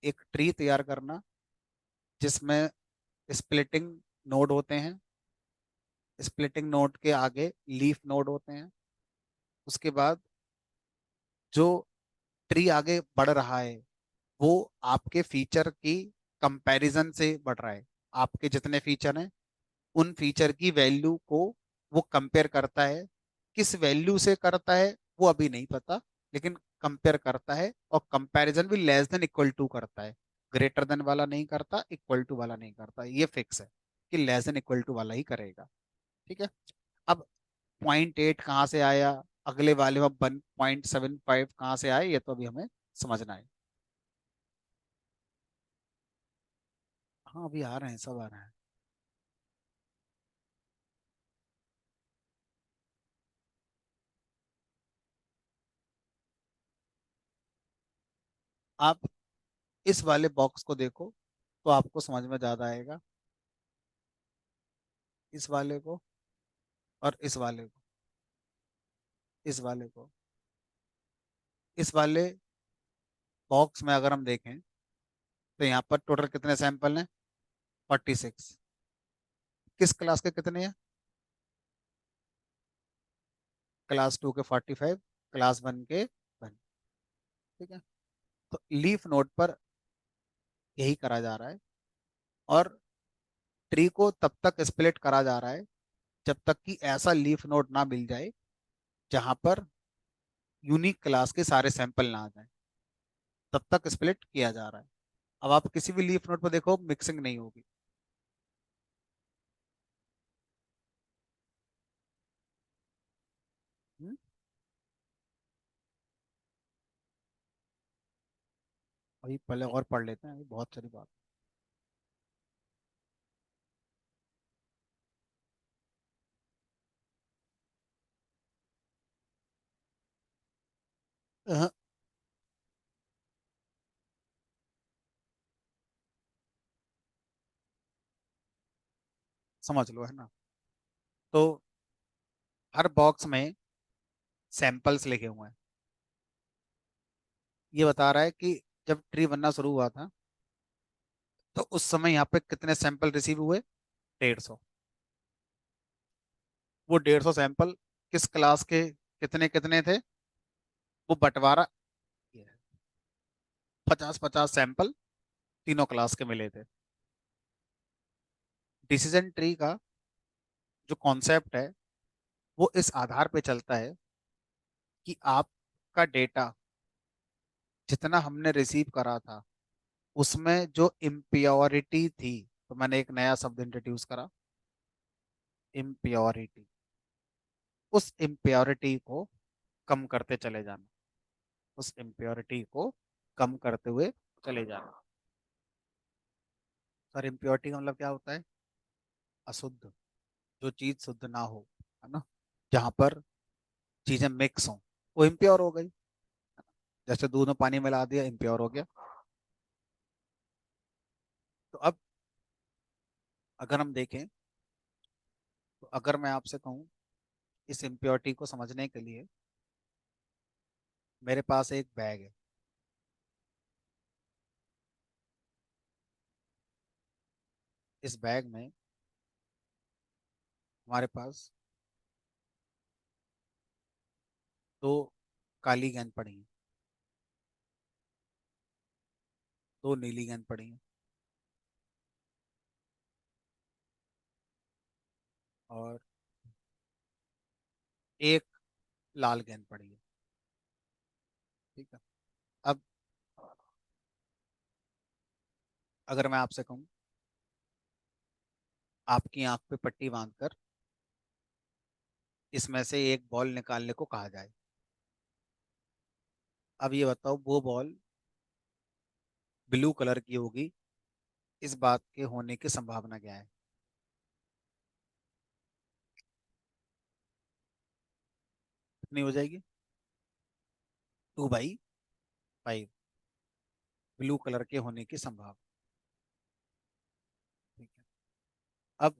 एक ट्री तैयार करना जिसमें स्प्लिटिंग नोड होते हैं, स्प्लिटिंग नोड के आगे लीफ नोड होते हैं। उसके बाद जो ट्री आगे बढ़ रहा है वो आपके फीचर की कंपैरिजन से बढ़ रहा है। आपके जितने फीचर हैं उन फीचर की वैल्यू को वो कंपेयर करता है। किस वैल्यू से करता है वो अभी नहीं पता, लेकिन कंपेयर करता है, और कंपैरिजन भी लेस देन इक्वल टू करता है। ग्रेटर देन वाला नहीं करता, इक्वल टू वाला नहीं करता, ये फिक्स है कि लेस देन इक्वल टू वाला ही करेगा। ठीक है। अब 0.8 कहाँ से आया, अगले वाले में 1.75 कहाँ से आए, ये तो अभी हमें समझना है। हाँ अभी आ रहे हैं, सब आ रहे हैं। आप इस वाले बॉक्स को देखो तो आपको समझ में ज्यादा आएगा। इस वाले को और इस वाले को, इस वाले को, इस वाले बॉक्स में अगर हम देखें तो यहाँ पर टोटल कितने सैंपल हैं? 46। किस क्लास के कितने हैं? क्लास 2 के 45, क्लास 1 के 1। ठीक है। तो लीफ नोड पर यही करा जा रहा है, और ट्री को तब तक स्प्लिट करा जा रहा है जब तक कि ऐसा लीफ नोड ना मिल जाए जहां पर यूनिक क्लास के सारे सैंपल ना आ जाए, तब तक स्प्लिट किया जा रहा है। अब आप किसी भी लीफ नोड पर देखो मिक्सिंग नहीं होगी। हम्म? अभी पहले और पढ़ लेते हैं, अभी बहुत सारी बात। अह, समझ लो, है ना? तो हर बॉक्स में सैंपल्स लिखे हुए हैं। ये बता रहा है कि जब ट्री बनना शुरू हुआ था तो उस समय यहाँ पे कितने सैंपल रिसीव हुए? 150। वो 150 सैंपल किस क्लास के कितने कितने थे? वो बंटवारा 50-50 सैंपल तीनों क्लास के मिले थे। डिसीजन ट्री का जो कॉन्सेप्ट है वो इस आधार पे चलता है कि आपका डेटा जितना हमने रिसीव करा था उसमें जो इम्प्योरिटी थी, तो मैंने एक नया शब्द इंट्रोड्यूस करा, इम्प्योरिटी। उस इम्प्योरिटी को कम करते चले जाना, उस इम्प्योरिटी को कम करते हुए चले जाना। सर इम्प्योरिटी का मतलब क्या होता है? अशुद्ध, जो चीज शुद्ध ना हो, है ना? जहां पर चीजें मिक्स हों वो इम्प्योर हो गई। जैसे दूध में पानी मिला दिया, इम्प्योर हो गया। तो अब अगर हम देखें, तो अगर मैं आपसे कहूँ इस इम्प्योरिटी को समझने के लिए, मेरे पास एक बैग है। इस बैग में हमारे पास दो काली गेंद पड़ी हैं, दो नीली गेंद पड़ी हैं, और एक लाल गेंद पड़ी है। ठीक है। अब अगर मैं आपसे कहूँ आपकी आंख पे पट्टी बांधकर इसमें से एक बॉल निकालने को कहा जाए, अब ये बताओ वो बॉल ब्लू कलर की होगी, इस बात के होने की संभावना क्या है? कितनी हो जाएगी? 2/5 ब्लू कलर के होने की संभावना। ठीक है। अब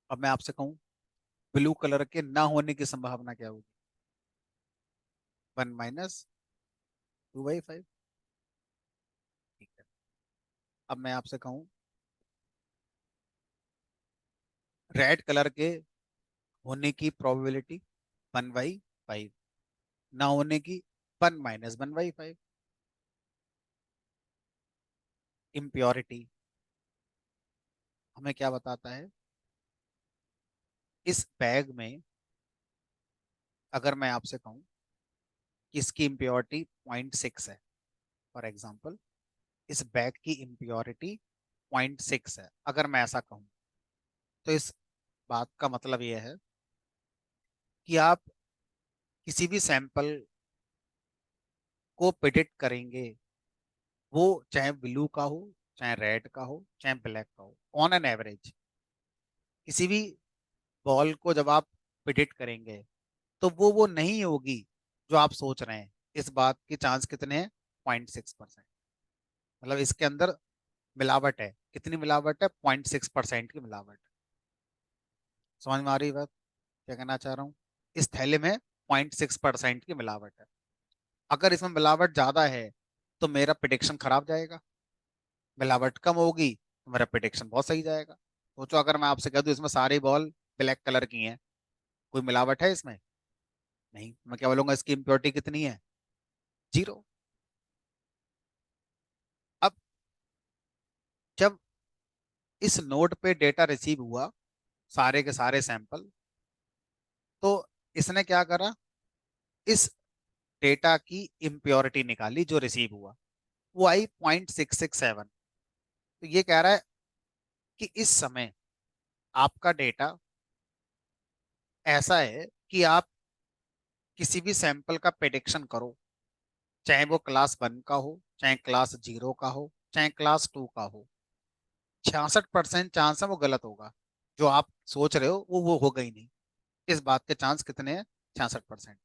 अब मैं आपसे कहूँ ब्लू कलर के ना होने की संभावना क्या होगी? 1 - 2/5। ठीक है। अब मैं आपसे कहूँ, रेड कलर के होने की प्रोबेबिलिटी 1/5, ना होने की 1 - 1/5। इम्प्योरिटी हमें क्या बताता है? इस बैग में, अगर मैं आपसे कहूँ कि इसकी इम्प्योरिटी 0.6 है, फॉर एग्जाम्पल, इस बैग की इम्प्योरिटी 0.6 है, अगर मैं ऐसा कहूँ, तो इस बात का मतलब यह है कि आप किसी भी सैंपल को प्रिडिक्ट करेंगे, वो चाहे ब्लू का हो, चाहे रेड का हो, चाहे ब्लैक का हो, ऑन एन एवरेज किसी भी बॉल को जब आप प्रिडिक्ट करेंगे, तो वो नहीं होगी जो आप सोच रहे हैं। इस बात के चांस कितने हैं? 0.6%। मतलब इसके अंदर मिलावट है। कितनी मिलावट है? 0.6% की मिलावट है। समझ में आ रही बात क्या कहना चाह रहा हूँ? इस थैले में 0.6% की मिलावट है। अगर इसमें मिलावट ज्यादा है तो मेरा प्रिडिक्शन खराब जाएगा, मिलावट कम होगी तो मेरा प्रिडिक्शन बहुत सही जाएगा। सोचो, अगर मैं आपसे कह दूं इसमें सारी बॉल ब्लैक कलर की हैं, कोई मिलावट है इसमें? नहीं। मैं क्या बोलूंगा, इसकी इम्प्योरिटी कितनी है? 0। अब जब इस नोड पे डेटा रिसीव हुआ, सारे के सारे सैंपल, तो इसने क्या करा? इस डेटा की इम्प्योरिटी निकाली जो रिसीव हुआ, वो आई 0.667। तो ये कह रहा है कि इस समय आपका डेटा ऐसा है कि आप किसी भी सैंपल का प्रेडिक्शन करो, चाहे वो क्लास 1 का हो, चाहे क्लास 0 का हो, चाहे क्लास 2 का हो, 66% चांस है वो गलत होगा। जो आप सोच रहे हो वो होगा ही नहीं। इस बात के चांस कितने हैं? 66%।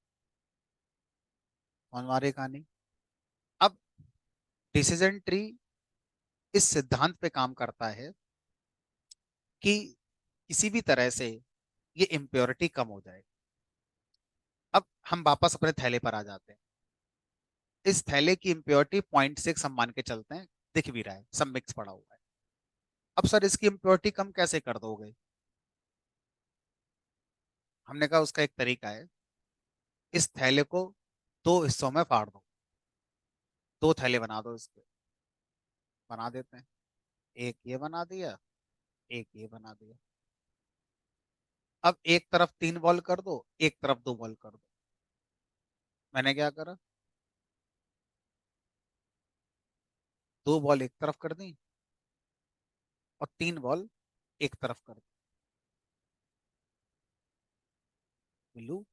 हमारी कहानी। अब डिसीजन ट्री इस सिद्धांत पे काम करता है कि किसी भी तरह से ये इम्प्योरिटी कम हो जाए। अब हम वापस अपने थैले पर आ जाते हैं। इस थैले की इम्प्योरिटी 0.6 हम मान के चलते हैं, दिख भी रहा है, सब मिक्स पड़ा हुआ है। अब सर इसकी इम्प्योरिटी कम कैसे कर दोगे? हमने कहा उसका एक तरीका है, इस थैले को 2 हिस्सों में फाड़ दो, 2 थैले बना दो इसके। बना देते हैं। एक ये बना दिया, एक ये बना दिया। अब एक तरफ 3 बॉल कर दो, एक तरफ 2 बॉल कर दो। मैंने क्या करा? 2 बॉल एक तरफ कर दी और 3 बॉल एक तरफ कर दी, ब्लू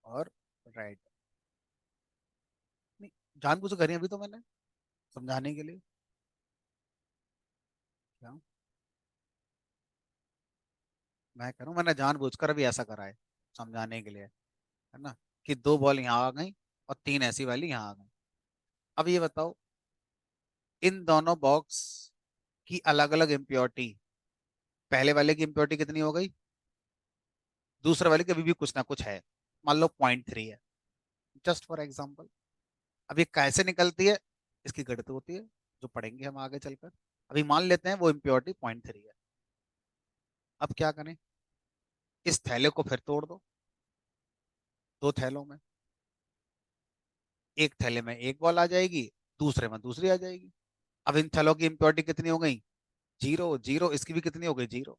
और रेड। नहीं, जानबूझ कर करी अभी तो मैंने, समझाने के लिए। क्या मैं करूं? मैंने जानबूझकर अभी ऐसा करा है, समझाने के लिए, है ना, कि 2 बॉल यहाँ आ गई और 3 ऐसी वाली यहाँ आ गई। अब ये बताओ, इन दोनों बॉक्स की अलग अलग इम्प्योरिटी, पहले वाले की इम्प्योरिटी कितनी हो गई? दूसरे वाले की अभी भी कुछ ना कुछ है, मान लो 0.3 है, जस्ट फॉर एग्जाम्पल। अब ये कैसे निकलती है, इसकी गणित होती है, जो पढ़ेंगे हम आगे चलकर। अभी मान लेते हैं वो इम्प्योरिटी 0.3 है। अब क्या करें? इस थैले को फिर तोड़ दो, 2 थैलों में। एक थैले में एक बॉल आ जाएगी, दूसरे में दूसरी आ जाएगी। अब इन थैलों की इम्प्योरिटी कितनी हो गई? 0 0। इसकी भी कितनी हो गई? 0।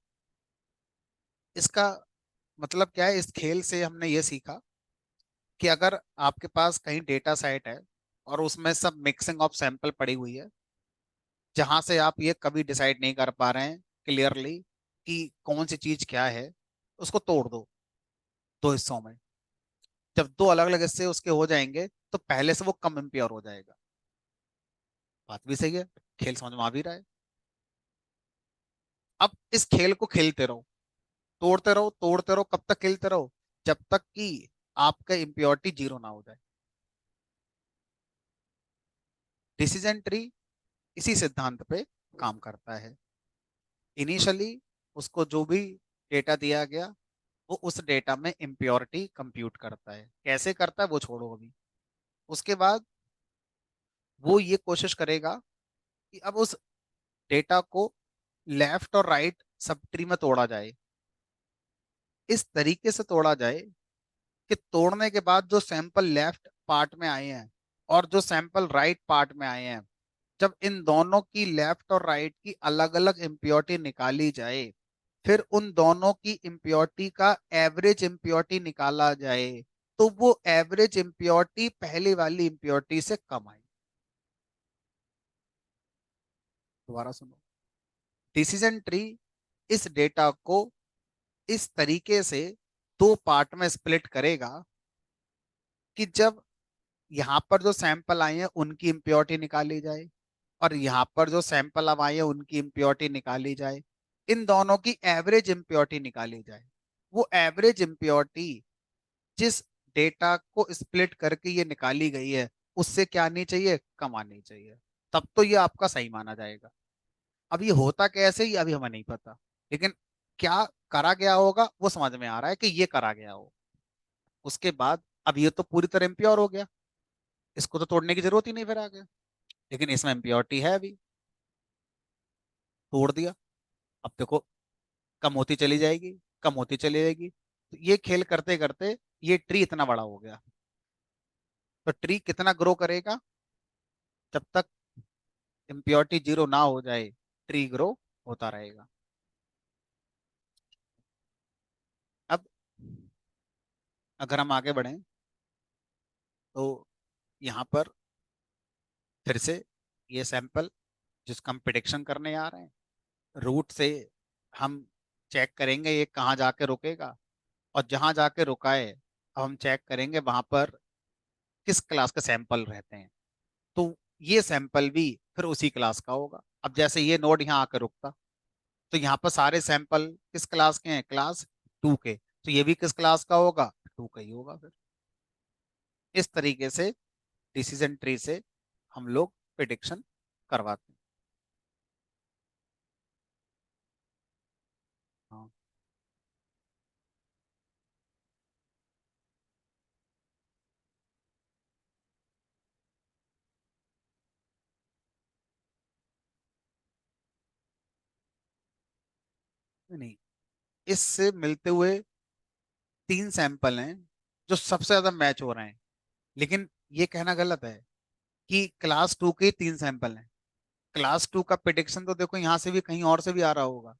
इसका मतलब क्या है? इस खेल से हमने ये सीखा कि अगर आपके पास कहीं डेटा सेट है और उसमें सब मिक्सिंग ऑफ सैंपल पड़ी हुई है, जहां से आप ये कभी डिसाइड नहीं कर पा रहे हैं क्लियरली कि कौन सी चीज क्या है, उसको तोड़ दो 2 हिस्सों में। जब 2 अलग अलग हिस्से उसके हो जाएंगे तो पहले से वो कम इम्प्योर हो जाएगा। बात भी सही है, खेल समझ में आ भी रहा है। अब इस खेल को खेलते रहो, तोड़ते रहो, तोड़ते रहो, कब तक खेलते रहो? जब तक कि आपका इम्प्योरिटी 0 ना हो जाए। डिसीजन ट्री इसी सिद्धांत पे काम करता है। इनिशियली उसको जो भी डेटा दिया गया, वो उस डेटा में इम्प्योरिटी कंप्यूट करता है। कैसे करता है वो छोड़ो अभी। उसके बाद वो ये कोशिश करेगा कि अब उस डेटा को लेफ्ट और राइट सब ट्री में तोड़ा जाए। इस तरीके से तोड़ा जाए कि तोड़ने के बाद जो सैंपल लेफ्ट पार्ट में आए हैं और जो सैंपल राइट पार्ट में आए हैं, जब इन दोनों की लेफ्ट और राइट की अलग अलग इम्प्योरिटी निकाली जाए, फिर उन दोनों की इम्प्योरिटी का एवरेज इम्प्योरिटी निकाला जाए, तो वो एवरेज इम्प्योरिटी पहले वाली इम्प्योरिटी से कम आई। दोबारा सुनो। डिसीजन ट्री इस डेटा को इस तरीके से दो पार्ट में स्प्लिट करेगा कि जब यहाँ पर जो सैंपल आए हैं उनकी इम्प्योरिटी निकाली जाए और यहाँ पर जो सैंपल अब आए हैं उनकी इम्प्योरिटी निकाली जाए, इन दोनों की एवरेज इम्प्योरिटी निकाली जाए। वो एवरेज इम्प्योरिटी जिस डेटा को स्प्लिट करके ये निकाली गई है उससे क्या आनी चाहिए, कम आनी चाहिए। तब तो ये आपका सही माना जाएगा। अब ये होता कैसे ही अभी हमें नहीं पता, लेकिन क्या करा गया होगा वो समझ में आ रहा है कि ये करा गया हो। उसके बाद अब ये तो पूरी तरह इम्प्योर हो गया, इसको तो तोड़ने की जरूरत ही नहीं फिर आगे। लेकिन इसमें इम्प्योरिटी है अभी, तोड़ दिया। अब देखो कम होती चली जाएगी, कम होती चली जाएगी, तो ये खेल करते करते ये ट्री इतना बड़ा हो गया। तो ट्री कितना ग्रो करेगा, जब तक इम्प्योरिटी जीरो ना हो जाए ट्री ग्रो होता रहेगा। अब अगर हम आगे बढ़ें तो यहाँ पर फिर से ये सैंपल जिसका हम प्रिडिक्शन करने आ रहे हैं, रूट से हम चेक करेंगे ये कहाँ जाके रुकेगा, और जहां जाके रुका है अब हम चेक करेंगे वहां पर किस क्लास के सैंपल रहते हैं। तो ये सैंपल भी फिर उसी क्लास का होगा। अब जैसे ये नोड यहाँ आकर रुकता, तो यहाँ पर सारे सैंपल किस क्लास के हैं, क्लास टू के, तो ये भी किस क्लास का होगा, टू का ही होगा फिर। इस तरीके से डिसीजन ट्री से हम लोग प्रिडिक्शन करवाते हैं। हाँ। नहीं, इससे मिलते हुए तीन सैंपल हैं जो सबसे ज्यादा मैच हो रहे हैं। लेकिन ये कहना गलत है कि क्लास टू के तीन सैंपल हैं। क्लास टू का प्रिडिक्शन तो देखो यहाँ से भी कहीं और से भी आ रहा होगा,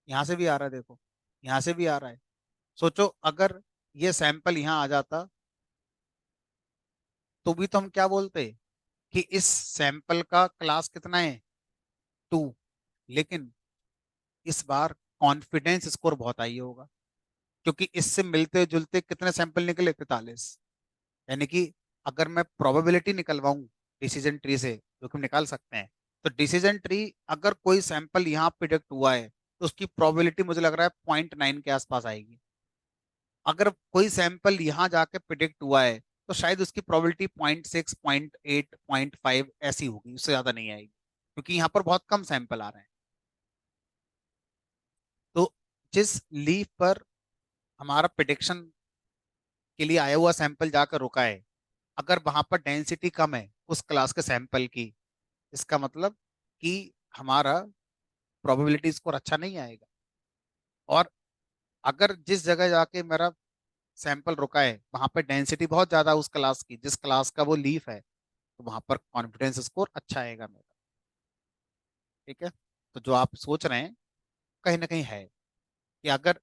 यहाँ से भी आ रहा है देखो, यहाँ से भी आ रहा है। सोचो अगर ये सैंपल यहाँ आ जाता तो भी तो हम क्या बोलते कि इस सैंपल का क्लास कितना है, टू। लेकिन इस बार कॉन्फिडेंस स्कोर बहुत हाई होगा, क्योंकि इससे मिलते जुलते कितने सैंपल निकले, 43। यानी कि अगर मैं प्रोबेबिलिटी निकलवाऊं डिसीजन ट्री से, जो कि हम निकाल सकते हैं, तो डिसीजन ट्री अगर कोई सैंपल यहाँ प्रिडिक्ट हुआ है तो उसकी प्रोबेबिलिटी मुझे लग रहा है 0.9 के आसपास आएगी। अगर कोई सैंपल यहाँ जाके प्रिडिक्ट हुआ है तो शायद उसकी प्रोबेबिलिटी 0.6, 0.8, 0.5 ऐसी होगी, उससे ज्यादा नहीं आएगी, क्योंकि यहाँ पर बहुत कम सैंपल आ रहे हैं। तो जिस लीफ पर हमारा प्रिडिक्शन के लिए आया हुआ सैंपल जाकर रुका है, अगर वहां पर डेंसिटी कम है उस क्लास के सैंपल की, इसका मतलब कि हमारा प्रोबेबिलिटी स्कोर अच्छा नहीं आएगा। और अगर जिस जगह जाके मेरा सैंपल रुका है वहां पर डेंसिटी बहुत ज्यादा है उस क्लास की, जिस क्लास का वो लीफ है, तो वहां पर कॉन्फिडेंस स्कोर अच्छा आएगा मेरा। ठीक है। तो जो आप सोच रहे हैं कहीं ना कहीं है कि अगर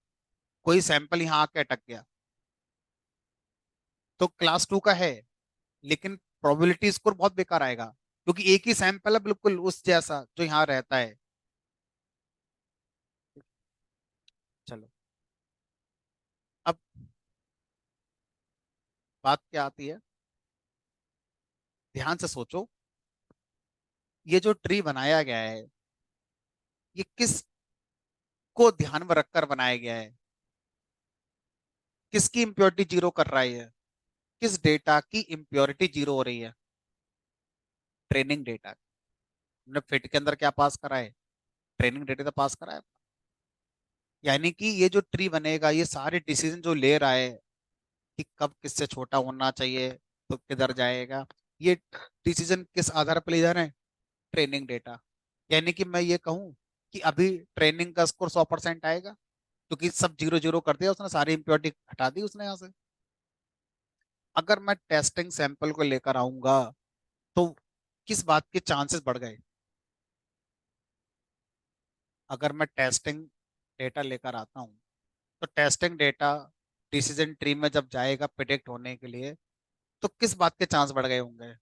कोई सैंपल यहाँ आके अटक गया तो क्लास टू का है, लेकिन प्रोबेबिलिटी स्कोर बहुत बेकार आएगा, क्योंकि एक ही सैंपल है बिल्कुल उस जैसा जो यहाँ रहता है। चलो, अब बात क्या आती है, ध्यान से सोचो। ये जो ट्री बनाया गया है ये किस को ध्यान में रखकर बनाया गया है, किसकी इम्प्योरिटी जीरो कर रहा है ये? किस डेटा की इम्प्योरिटी जीरो हो रही है? Training data. हमने फिट के अंदर क्या पास करा है, ट्रेनिंग डेटा तो पास करा है। यानी कि ये जो ट्री बनेगा, ये सारे डिसीजन जो ले रहा है कि कब किससे छोटा होना चाहिए, तो किधर जाएगा, ये डिसीजन किस आधार पर ले जा रहे हैं? Training data. यानी कि मैं ये कहूँ कि अभी ट्रेनिंग का स्कोर 100% आएगा, क्योंकि सब जीरो जीरो कर दिया उसने, सारी इम्प्योरिटी हटा दी उसने यहाँ से। अगर मैं टेस्टिंग सैंपल को लेकर आऊंगा, तो किस बात के चांसेस बढ़ गए? अगर मैं टेस्टिंग डेटा लेकर आता हूँ, तो टेस्टिंग डेटा डिसीजन ट्री में जब जाएगा प्रिडिक्ट होने के लिए, तो किस बात के चांस बढ़ गए होंगे?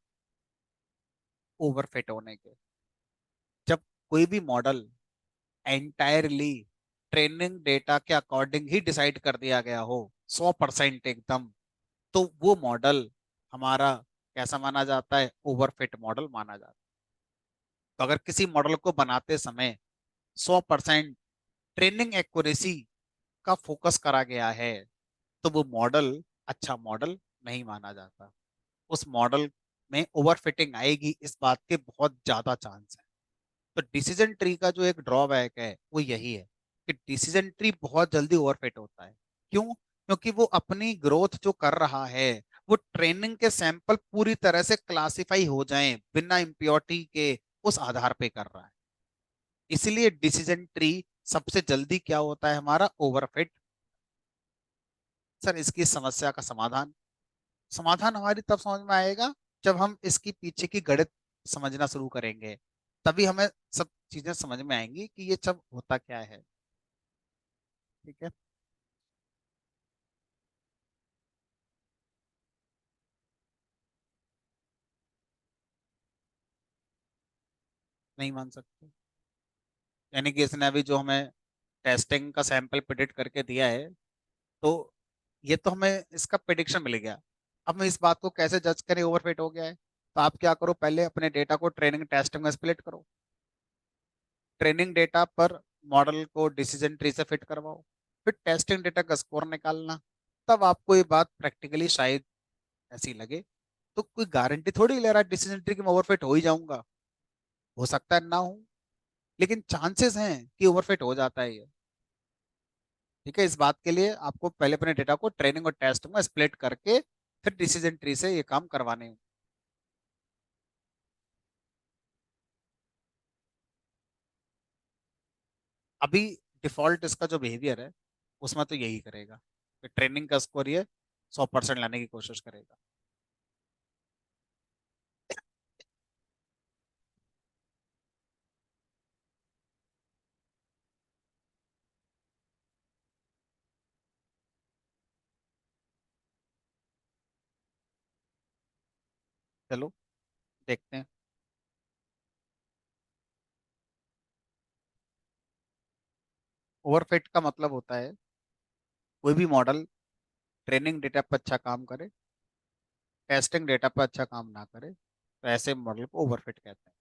ओवरफिट होने के। जब कोई भी मॉडल एंटायरली ट्रेनिंग डेटा के अकॉर्डिंग ही डिसाइड कर दिया गया हो, 100% एकदम, तो वो मॉडल हमारा कैसा माना जाता है? ओवरफिट मॉडल माना जाता है। तो अगर किसी मॉडल को बनाते समय 100% ट्रेनिंग एक्यूरेसी का फोकस करा गया है, तो वो मॉडल अच्छा मॉडल नहीं माना जाता। उस मॉडल में ओवरफिटिंग आएगी, इस बात के बहुत ज्यादा चांस है। तो डिसीजन ट्री का जो एक ड्रॉबैक है वो यही है कि डिसीजन ट्री बहुत जल्दी ओवरफिट होता है। क्यों? क्योंकि वो अपनी ग्रोथ जो कर रहा है, वो ट्रेनिंग के सैंपल पूरी तरह से क्लासिफाई हो जाएं बिना इम्प्योरिटी के, उस आधार पे कर रहा है। इसलिए डिसीजन ट्री सबसे जल्दी क्या होता है हमारा? ओवरफिट। सर, इसकी समस्या का समाधान, समाधान हमारी तब समझ में आएगा जब हम इसकी पीछे की गणित समझना शुरू करेंगे। तभी हमें सब चीजें समझ में आएंगी कि ये सब होता क्या है। ठीक है। नहीं मान सकते। यानी कि इसने अभी जो हमें टेस्टिंग का सैंपल प्रिडिक्ट करके दिया है, तो ये तो हमें इसका प्रिडिक्शन मिल गया। अब हम इस बात को कैसे जज करें ओवरफिट हो गया है? तो आप क्या करो, पहले अपने डेटा को ट्रेनिंग टेस्टिंग में स्प्लिट करो। ट्रेनिंग डेटा पर मॉडल को डिसीजन ट्री से फिट करवाओ, फिर टेस्टिंग डेटा का स्कोर निकालना। तब आपको ये बात प्रैक्टिकली शायद ऐसी लगे। तो कोई गारंटी थोड़ी ले रहा है डिसीजन ट्री की मैं ओवरफिट हो ही जाऊंगा। हो सकता है ना हो, लेकिन चांसेस हैं कि ओवरफिट हो जाता है ये। ठीक है, इस बात के लिए आपको पहले अपने डेटा को ट्रेनिंग और टेस्ट में स्प्लिट करके फिर डिसीजन ट्री से ये काम करवाने हैं। अभी डिफॉल्ट इसका जो बिहेवियर है, उसमें तो यही करेगा कि ट्रेनिंग का स्कोर ये 100% लाने की कोशिश करेगा। चलो देखते हैं। ओवरफिट का मतलब होता है कोई भी मॉडल ट्रेनिंग डेटा पर अच्छा काम करे, टेस्टिंग डेटा पर अच्छा काम ना करे, तो ऐसे मॉडल को ओवरफिट कहते हैं।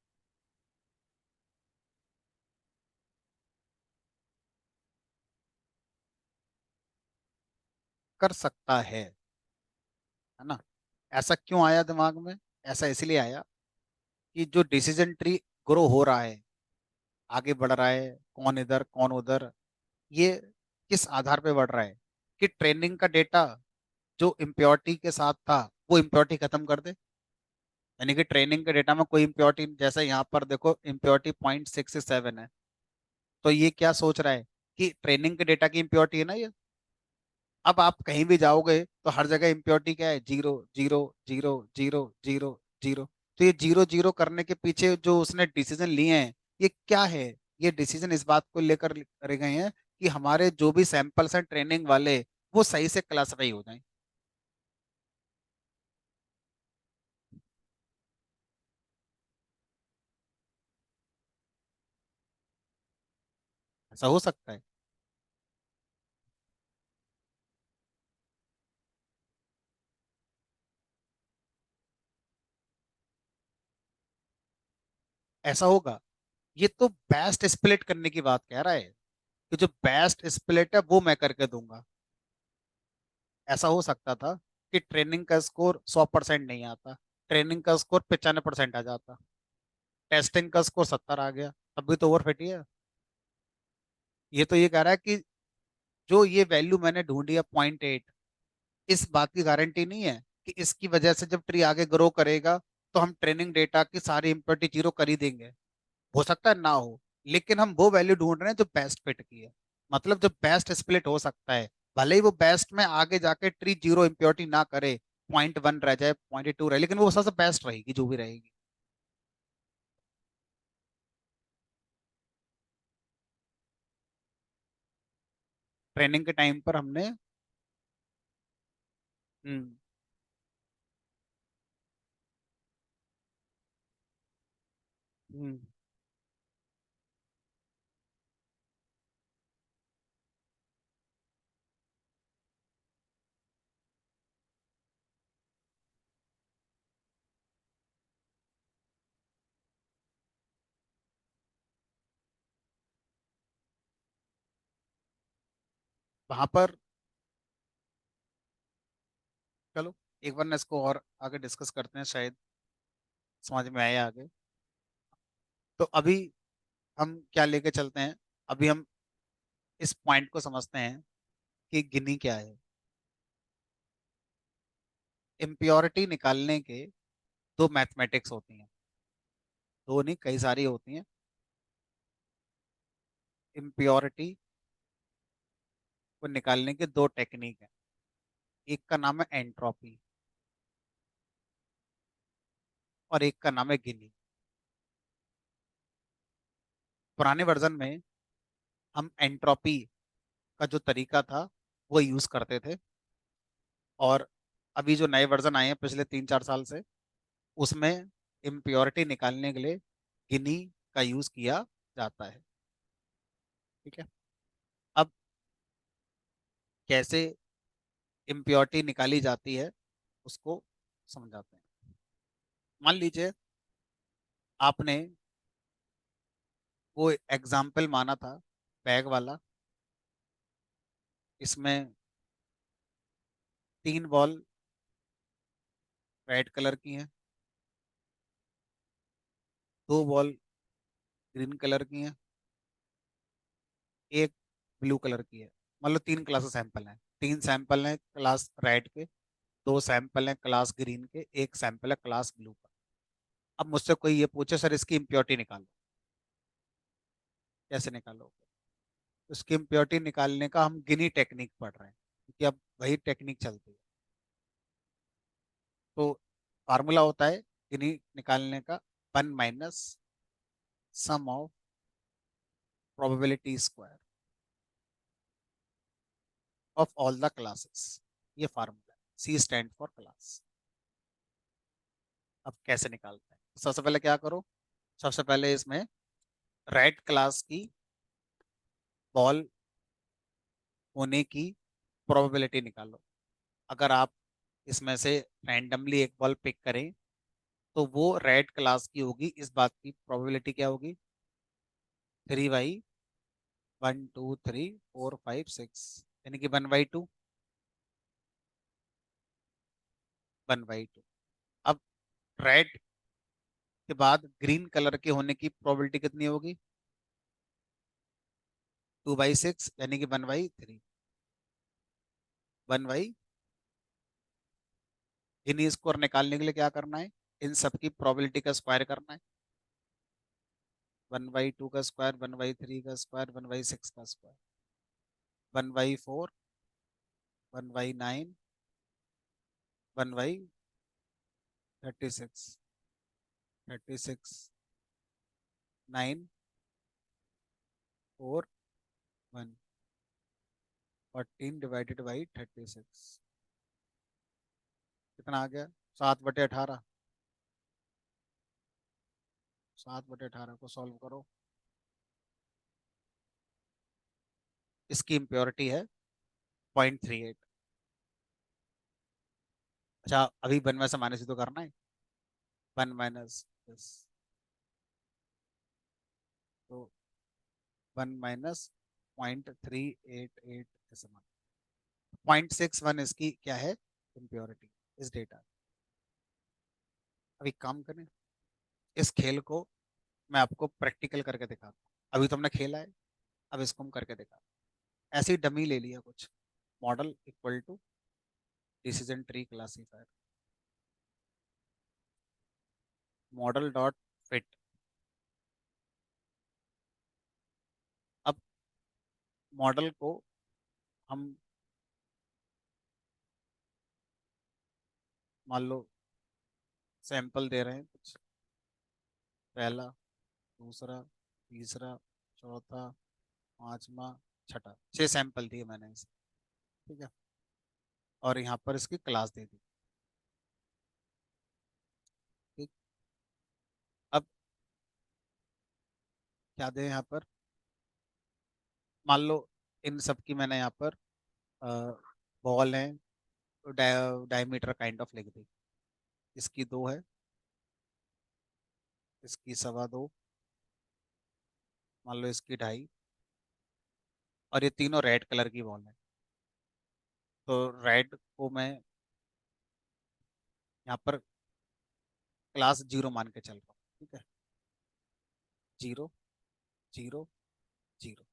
कर सकता है ना? ऐसा क्यों आया दिमाग में? ऐसा इसलिए आया कि जो डिसीजन ट्री ग्रो हो रहा है, आगे बढ़ रहा है, कौन इधर कौन उधर, ये किस आधार पे बढ़ रहा है? कि ट्रेनिंग का डेटा जो इम्प्योरिटी के साथ था, वो इम्प्योरिटी खत्म कर दे। यानी कि ट्रेनिंग के डेटा में कोई इम्प्योरिटी, जैसे यहाँ पर देखो इम्प्योरिटी 0.667 है, तो ये क्या सोच रहा है कि ट्रेनिंग के डेटा की इम्प्योरिटी है ना ये। अब आप कहीं भी जाओगे तो हर जगह इम्प्योरिटी क्या है? Zero zero zero zero zero zero. तो ये जीरो जीरो करने के पीछे जो उसने डिसीजन लिए हैं, ये क्या है? ये डिसीजन इस बात को लेकर करे गए हैं कि हमारे जो भी सैंपल्स हैं ट्रेनिंग वाले, वो सही से क्लासिफाई हो जाएं। ऐसा हो सकता है। ऐसा होगा। ये तो बेस्ट स्प्लिट करने की बात कह रहा है कि जो बेस्ट स्प्लिट है वो मैं करके दूंगा। ऐसा हो सकता था कि ट्रेनिंग का स्कोर 100% नहीं आता, ट्रेनिंग का स्कोर 95% आ जाता, टेस्टिंग का स्कोर 70 आ गया, तब भी तो ओवरफिट ही है। ये तो ये कह रहा है कि जो ये वैल्यू मैंने ढूंढी है 0.8, इस बात की गारंटी नहीं है कि इसकी वजह से जब ट्री आगे ग्रो करेगा तो हम ट्रेनिंग डेटा की सारी इम्प्योरिटी जीरो कर ही देंगे। हो सकता है ना हो, लेकिन हम वो वैल्यू ढूंढ रहे हैं जो बेस्ट फिट की है, मतलब जो बेस्ट स्प्लिट हो सकता है। भले ही वो बेस्ट में आगे जाके ट्री जीरो इम्प्योरिटी ना करे, 0.1 रह जाए, 0.2 रहे, लेकिन वो सबसे बेस्ट रहेगी जो भी रहेगी। ट्रेनिंग के टाइम पर हमने हम्म हम्म, वहां पर चलो एक बार ना इसको और आगे डिस्कस करते हैं, शायद समझ में आए आगे। तो अभी हम क्या लेके चलते हैं, अभी हम इस पॉइंट को समझते हैं कि गिनी क्या है। इम्प्योरिटी निकालने के दो मैथमेटिक्स होती हैं, दो नहीं कई सारी होती हैं। इम्प्योरिटी को निकालने के दो टेक्निक हैं, एक का नाम है एंट्रोपी और एक का नाम है गिनी। पुराने वर्जन में हम एंट्रोपी का जो तरीका था वो यूज करते थे, और अभी जो नए वर्जन आए हैं पिछले 3-4 साल से, उसमें इम्प्योरिटी निकालने के लिए गिनी का यूज किया जाता है। ठीक है। अब कैसे इम्प्योरिटी निकाली जाती है उसको समझाते हैं। मान लीजिए आपने वो एग्जाम्पल माना था बैग वाला, इसमें 3 बॉल रेड कलर की हैं, 2 बॉल ग्रीन कलर की हैं, एक ब्लू कलर की है। मतलब 3 क्लास सैंपल हैं, 3 सैंपल हैं क्लास रेड के, 2 सैंपल हैं क्लास ग्रीन के, एक सैंपल है क्लास ब्लू का। अब मुझसे कोई ये पूछे सर इसकी इम्प्योरिटी निकालो, कैसे निकालोगे? उसकी इम्प्योरिटी निकालने का हम गिनी टेक्निक पढ़ रहे हैं, क्योंकि अब वही टेक्निक चलती है। तो फार्मूला होता है गिनी निकालने का, 1 - sum of probability square of all the classes. ये फार्मूला है, सी स्टैंड फॉर क्लास। अब कैसे निकालते हैं? सबसे पहले क्या करो, सबसे पहले इसमें रेड क्लास की बॉल होने की प्रोबेबिलिटी निकालो। अगर आप इसमें से रैंडमली एक बॉल पिक करें तो वो रेड क्लास की होगी, इस बात की प्रोबेबिलिटी क्या होगी? 3/1 2 3 4 5 6, यानी कि 1/2, 1/2। अब रेड के बाद ग्रीन कलर के होने की प्रोबेबिलिटी कितनी होगी? 2/6, यानी कि 1/3, 1/। इन स्कोर निकालने के लिए क्या करना है? इन सब की प्रोबेबिलिटी का स्क्वायर करना है। 1/2 का स्क्वायर, 1/3 का स्क्वायर, 1/6 का स्क्वायर, 1/4, 1/9, 1/36, 36 9 4 1, 14/36 कितना आ गया? 7/18। 7/18 को सॉल्व करो, इसकी इम्प्योरिटी है 0.38। अच्छा अभी 1 में से माइनस ही तो करना है, 1 - तो 1 - 0.388 ऐसे मान, 0.61 इसकी क्या है इम्प्योरिटी इस डेटा। अभी काम करें, इस खेल को मैं आपको प्रैक्टिकल करके दिखाता हूँ। अभी तो हमने खेला है, अब इसको हम करके दिखा। ऐसी डमी ले लिया कुछ, model equal to decision tree classifier, model dot fit. अब मॉडल को हम मान लो सैंपल दे रहे हैं कुछ, पहला, दूसरा, तीसरा, चौथा, पांचवा, छठा, 6 सैंपल दिए मैंने इसे। ठीक है, और यहाँ पर इसकी क्लास दे दी। ठीक। अब क्या दें यहाँ पर, मान लो इन सब की मैंने यहाँ पर बॉल है, डायमीटर काइंड ऑफ लिख दी। इसकी 2 है, इसकी 2.25, मान लो इसकी 2.5, और ये तीनों रेड कलर की बॉल है। तो रेड को मैं यहाँ पर क्लास 0 मान के चल रहा हूँ। ठीक है, 0, 0, 0।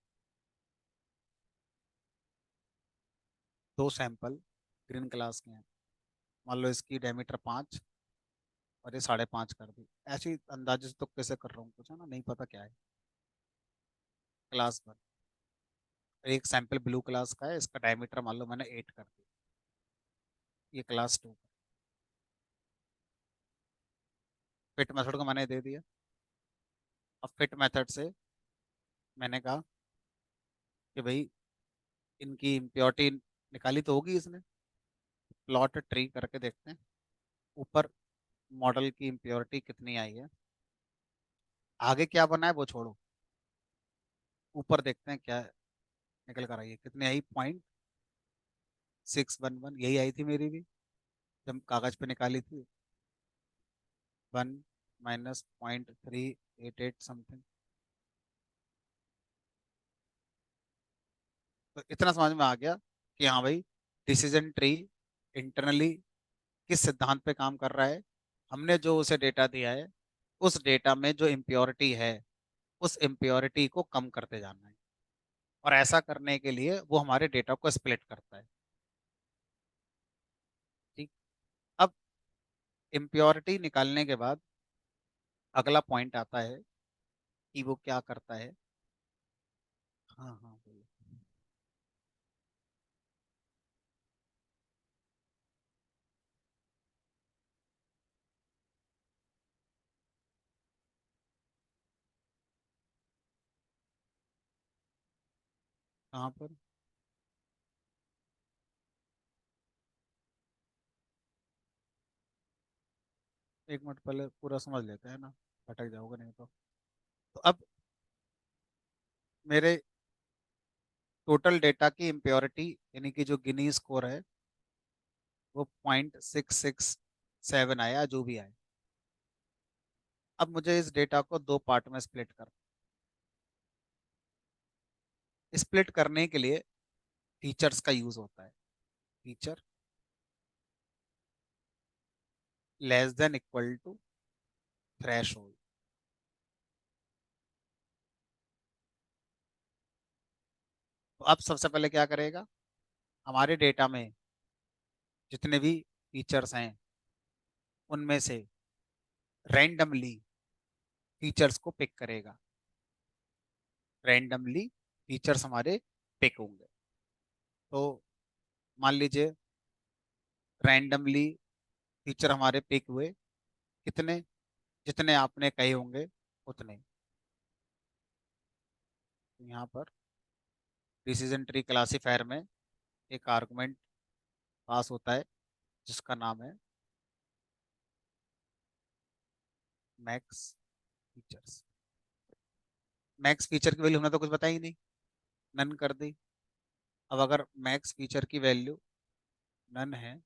2 सैंपल ग्रीन क्लास के हैं, मान लो इसकी डायमीटर 5 और ये 5.5 कर दी। ऐसी अंदाजे से तो कैसे कर रहा हूँ, कुछ है ना, नहीं पता क्या है। क्लास 1, एक सैंपल ब्लू क्लास का है, इसका डायमीटर मान लो मैंने 8 कर दिया। ये क्लास 2। फिट मेथड को मैंने दे दिया। अब फिट मेथड से मैंने कहा कि भाई इनकी इम्प्योरिटी निकाली तो होगी इसने, प्लॉट ट्री करके देखते हैं ऊपर मॉडल की इम्प्योरिटी कितनी आई है। आगे क्या बना है वो छोड़ो, ऊपर देखते हैं क्या निकल कर आई है, कितनी आई, 0.611, यही आई थी मेरी भी जब कागज पे निकाली थी। 1 - 0.388 समथिंग। तो इतना समझ में आ गया कि हाँ भाई, डिसीजन ट्री इंटरनली किस सिद्धांत पे काम कर रहा है। हमने जो उसे डेटा दिया है, उस डेटा में जो इम्प्योरिटी है, उस इम्प्योरिटी को कम करते जाना है। और ऐसा करने के लिए वो हमारे डेटा को स्प्लिट करता है। ठीक। अब इम्प्योरिटी निकालने के बाद अगला पॉइंट आता है कि वो क्या करता है। हाँ हाँ बोलो। कहाँ पर? 1 मिनट पहले पूरा समझ लेते हैं ना, भटक जाओगे नहीं तो अब मेरे टोटल डेटा की इम्प्योरिटी यानी कि जो गिनी स्कोर है वो 0.667 आया, जो भी आया। अब मुझे इस डेटा को 2 पार्ट में स्प्लिट कर, स्प्लिट करने के लिए फीचर्स का यूज होता है। Feature less than equal to threshold. तो अब सबसे पहले क्या करेगा, हमारे डेटा में जितने भी फीचर्स हैं उनमें से रैंडमली फीचर्स को पिक करेगा। रैंडमली फीचर्स हमारे पिक होंगे। तो मान लीजिए रैंडमली फीचर हमारे पिक हुए कितने, जितने आपने कहे होंगे उतने। तो यहाँ पर डिसीजन ट्री क्लासीफायर में एक आर्गुमेंट पास होता है जिसका नाम है मैक्स फीचर्स। मैक्स फीचर की वैल्यू हमने तो कुछ बताई ही नहीं, नन कर दी। अब अगर मैक्स फीचर की वैल्यू नन है,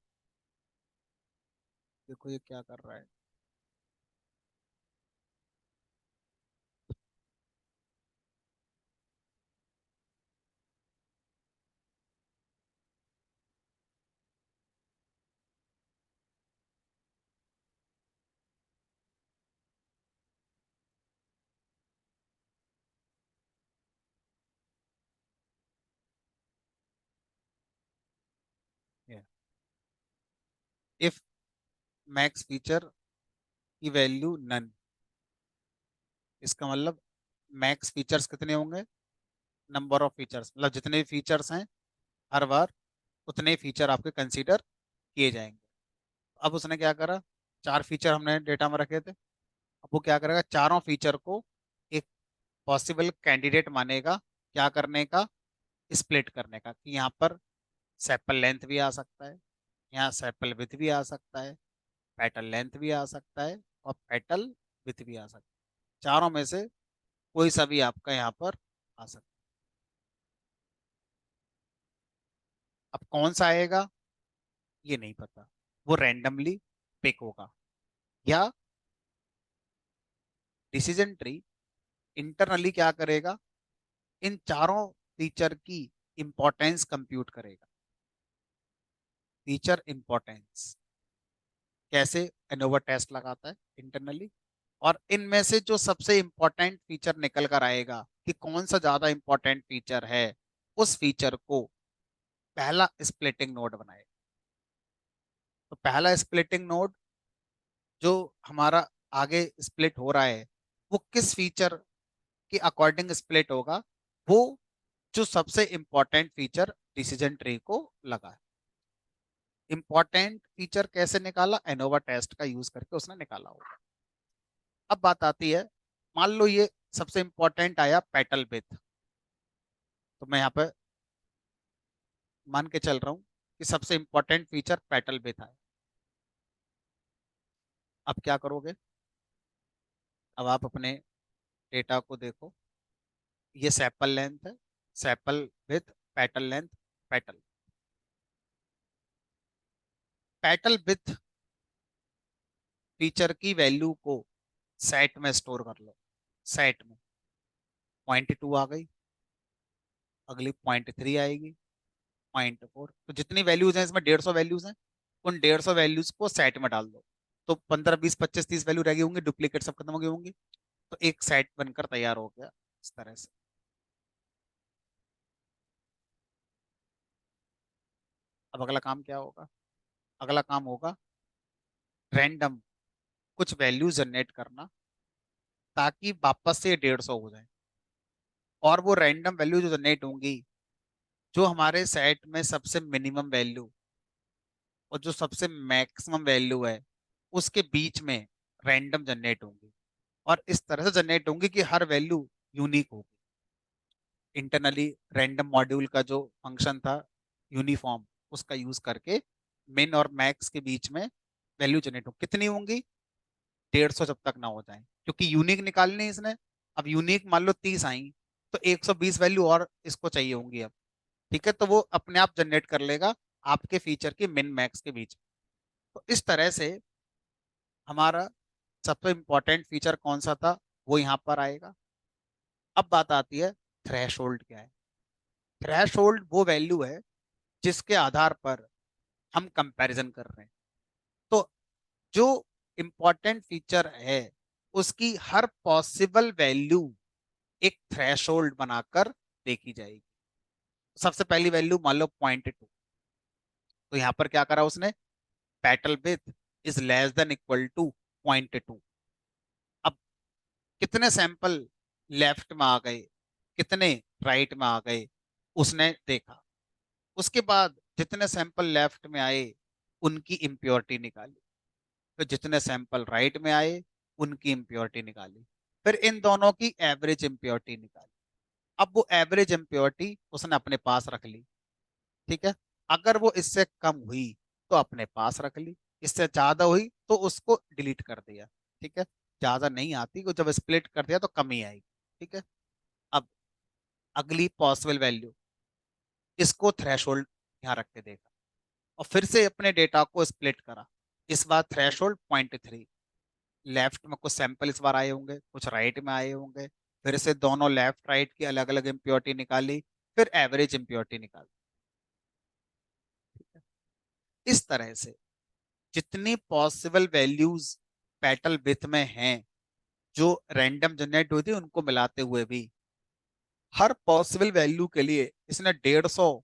देखो ये क्या कर रहा है। इफ मैक्स फीचर की वैल्यू नन, इसका मतलब मैक्स फीचर्स कितने होंगे, नंबर ऑफ फीचर्स, मतलब जितने फीचर्स हैं हर बार उतने फीचर आपके कंसीडर किए जाएंगे। अब उसने क्या करा, चार फीचर हमने डेटा में रखे थे, अब वो क्या करेगा, चारों फीचर को एक पॉसिबल कैंडिडेट मानेगा क्या करने का, स्प्लिट करने का, कि यहाँ पर सेपल लेंथ भी आ सकता है, यहाँ सेपल विथ भी आ सकता है, पेटल लेंथ भी आ सकता है, और पेटल विथ भी आ सकता है। चारों में से कोई सा भी आपका यहाँ पर आ सकता है। अब कौन सा आएगा ये नहीं पता, वो रैंडमली पिक होगा, या डिसीजन ट्री इंटरनली क्या करेगा, इन चारों फीचर की इंपॉर्टेंस कंप्यूट करेगा। फीचर इंपॉर्टेंस कैसे, एनोवा टेस्ट लगाता है इंटरनली, और इनमें से जो सबसे इंपॉर्टेंट फीचर निकल कर आएगा कि कौन सा ज्यादा इंपॉर्टेंट फीचर है, उस फीचर को पहला स्प्लिटिंग नोड बनाएगा। तो पहला स्प्लिटिंग नोड जो हमारा आगे स्प्लिट हो रहा है, वो किस फीचर के अकॉर्डिंग स्प्लिट होगा, वो जो सबसे इंपॉर्टेंट फीचर डिसीजन ट्री को लगा है। इंपॉर्टेंट फीचर कैसे निकाला, एनोवा टेस्ट का यूज करके उसने निकाला होगा। अब बात आती है, मान लो ये सबसे इंपॉर्टेंट आया पेटल विथ, तो मैं यहाँ पे मान के चल रहा हूँ कि सबसे इंपॉर्टेंट फीचर पेटल विथ आया। अब क्या करोगे, अब आप अपने डेटा को देखो, ये सेपल लेंथ है, sepal with petal length, petal petal with feature की वैल्यू को सेट में स्टोर कर लो। सेट में 0.2 आ गई, अगली 0.3 आएगी, 0.4, तो जितनी वैल्यूज हैं इसमें 150 वैल्यूज हैं, उन 150 वैल्यूज को सेट में डाल दो। तो 15 20 25 30 वैल्यू रह गई होंगी, डुप्लीकेट सब खत्म हो गई होंगी, तो एक सेट बनकर तैयार हो गया इस तरह से। अब अगला काम क्या होगा, अगला काम होगा रैंडम कुछ वैल्यू जनरेट करना, ताकि वापस से 150 हो जाए। और वो रैंडम वैल्यू जो जनरेट होंगी, जो हमारे सेट में सबसे मिनिमम वैल्यू और जो सबसे मैक्सिमम वैल्यू है उसके बीच में रैंडम जनरेट होंगी, और इस तरह से जनरेट होंगी कि हर वैल्यू यूनिक होगी। इंटरनली रैंडम मॉड्यूल का जो फंक्शन था यूनिफॉर्म, उसका यूज करके मिन और मैक्स के बीच में वैल्यू जनरेट हो, कितनी होंगी, 150 जब तक ना हो जाए, क्योंकि यूनिक निकालनी है इसने। अब यूनिक मान लो 30 आई, तो 120 वैल्यू और इसको चाहिए होंगी अब। ठीक है, तो वो अपने आप जनरेट कर लेगा आपके फीचर की मिन मैक्स के बीच। तो इस तरह से हमारा सबसे इंपॉर्टेंट फीचर कौन सा था वो यहाँ पर आएगा। अब बात आती है थ्रेशोल्ड क्या है। थ्रेशोल्ड वो वैल्यू है जिसके आधार पर हम कंपैरिजन कर रहे हैं। तो जो इंपॉर्टेंट फीचर है उसकी हर पॉसिबल वैल्यू एक थ्रेशोल्ड बनाकर देखी जाएगी। सबसे पहली वैल्यू मान लो 0.2, तो यहाँ पर क्या करा उसने, petal width is less than equal to 0.2। अब कितने सैंपल लेफ्ट में आ गए, कितने राइट में आ गए, उसने देखा। उसके बाद जितने सैंपल लेफ्ट में आए उनकी इम्प्योरिटी निकाली, फिर जितने सैंपल राइट में आए उनकी इम्प्योरिटी निकाली, फिर इन दोनों की एवरेज इम्प्योरिटी निकाली। अब वो एवरेज इम्प्योरिटी उसने अपने पास रख ली। ठीक है, अगर वो इससे कम हुई तो अपने पास रख ली, इससे ज्यादा हुई तो उसको डिलीट कर दिया। ठीक है, ज्यादा नहीं आती को जब स्प्लिट कर दिया तो कम ही आएगी। ठीक है, अब अगली पॉसिबल वैल्यू, इसको थ्रेशोल्ड यहाँ रख के देखा, और फिर से अपने डेटा को स्प्लिट करा। इस बार थ्रेशोल्ड 0.3, लेफ्ट में कुछ सैंपल इस बार आए होंगे, कुछ राइट में आए होंगे, फिर से दोनों लेफ्ट राइट की अलग अलग इम्प्योरिटी निकाली, फिर एवरेज इम्प्योरिटी निकाली। ठीक है, इस तरह से जितनी पॉसिबल वैल्यूज पेटल विथ में हैं जो रैंडम जनरेट हुई थी उनको मिलाते हुए भी हर पॉसिबल वैल्यू के लिए इसने 150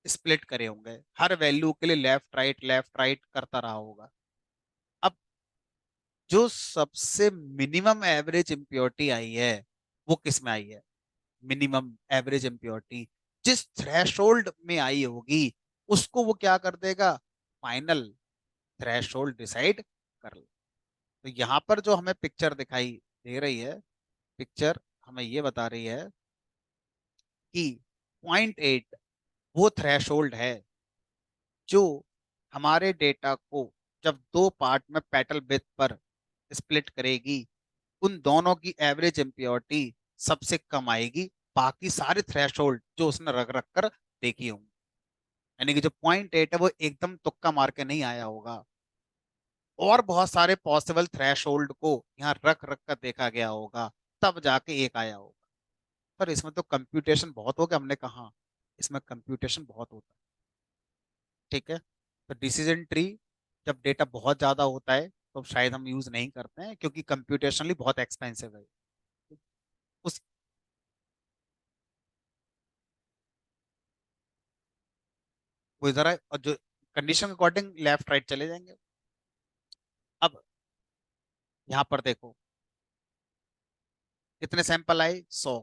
स्प्लिट करे होंगे, हर वैल्यू के लिए लेफ्ट राइट करता रहा होगा। अब जो सबसे मिनिमम एवरेज इम्प्योरिटी आई है वो किस में आई है? मिनिमम एवरेज इम्प्योरिटी जिस थ्रेशोल्ड में आई होगी उसको वो क्या कर देगा, फाइनल थ्रेशोल्ड डिसाइड कर ले। तो यहाँ पर जो हमें पिक्चर दिखाई दे रही है, पिक्चर हमें ये बता रही है कि 0.8 वो थ्रेशोल्ड है जो हमारे डेटा को जब दो पार्ट में पेटल विड्थ पर स्प्लिट करेगी, उन दोनों की एवरेज इम्प्योरिटी सबसे कम आएगी बाकी सारे थ्रेशोल्ड जो उसने रख रख कर देखी होंगी। यानी कि जो 0.8 है वो एकदम तुक्का मार के नहीं आया होगा, और बहुत सारे पॉसिबल थ्रेशोल्ड को यहाँ रख रख कर देखा गया होगा, तब जाके एक आया होगा। पर इसमें तो कंप्यूटेशन बहुत हो गया, हमने कहा इसमें कंप्यूटेशन बहुत होता है। ठीक है, तो डिसीजन ट्री जब डेटा बहुत ज्यादा होता है तो शायद हम यूज नहीं करते हैं क्योंकि कंप्यूटेशनली बहुत एक्सपेंसिव है। उस वो इधर है, और जो कंडीशन के अकॉर्डिंग लेफ्ट राइट चले जाएंगे। अब यहाँ पर देखो कितने सैंपल आए, 100।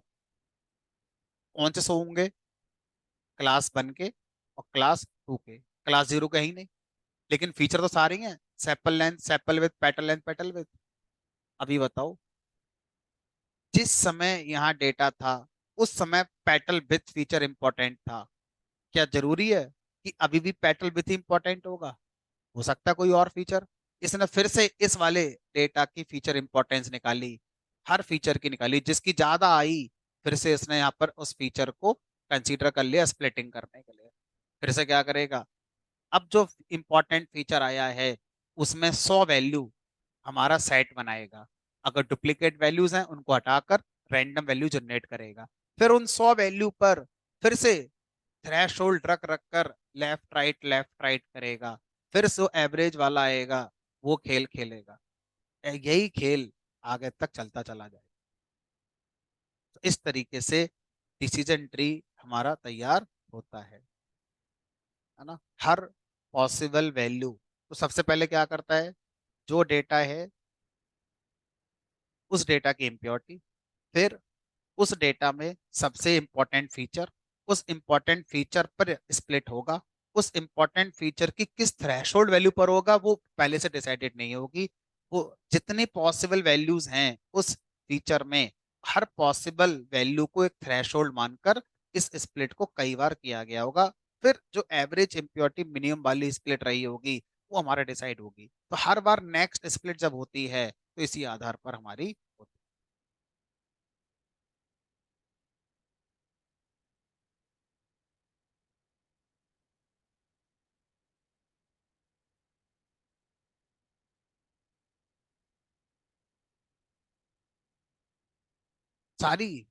कौन से 100 होंगे? क्लास 1 के और क्लास 2 के, क्लास 0 के ही नहीं। लेकिन फीचर तो सारे ही हैं, sepal length, sepal with, petal length, petal with. अभी बताओ, जिस समय यहाँ डेटा था उस समय पेटल विथ फीचर इंपॉर्टेंट था, क्या जरूरी है कि अभी भी पेटल विथ इंपॉर्टेंट होगा? हो सकता है कोई और फीचर। इसने फिर से इस वाले डेटा की फीचर इंपॉर्टेंस निकाली, हर फीचर की निकाली, जिसकी ज्यादा आई फिर से इसने यहाँ पर उस फीचर को कंसीडर कर लिया स्प्लिटिंग करने के लिए। फिर से क्या करेगा, अब जो इंपॉर्टेंट फीचर आया है उसमें 100 वैल्यू हमारा सेट बनाएगा, अगर डुप्लीकेट वैल्यूज हैं उनको हटाकर रैंडम वैल्यू जनरेट करेगा। फिर उन 100 वैल्यू पर फिर से थ्रेशोल्ड रख रख कर लेफ्ट राइट करेगा, फिर से एवरेज वाला आएगा, वो खेल खेलेगा। यही खेल आगे तक चलता चला जाएगा। तो इस तरीके से डिसीजन ट्री हमारा तैयार होता है ना। हर पॉसिबल वैल्यू, तो सबसे पहले क्या करता है, जो डेटा है उस डेटा की इम्प्योरिटी, फिर उस डेटा में सबसे इंपॉर्टेंट फीचर, उस इंपॉर्टेंट फीचर पर स्प्लिट होगा। उस इंपॉर्टेंट फीचर की किस थ्रेशोल्ड वैल्यू पर होगा वो पहले से डिसाइडेड नहीं होगी। वो जितनी पॉसिबल वैल्यूज हैं उस फीचर में, हर पॉसिबल वैल्यू को एक थ्रेशोल्ड मानकर इस स्प्लिट को कई बार किया गया होगा। फिर जो एवरेज इम्प्योरिटी मिनिमम वाली स्प्लिट रही होगी वो हमारा डिसाइड होगी। तो हर बार नेक्स्ट स्प्लिट जब होती है तो इसी आधार पर हमारी होती है। सारी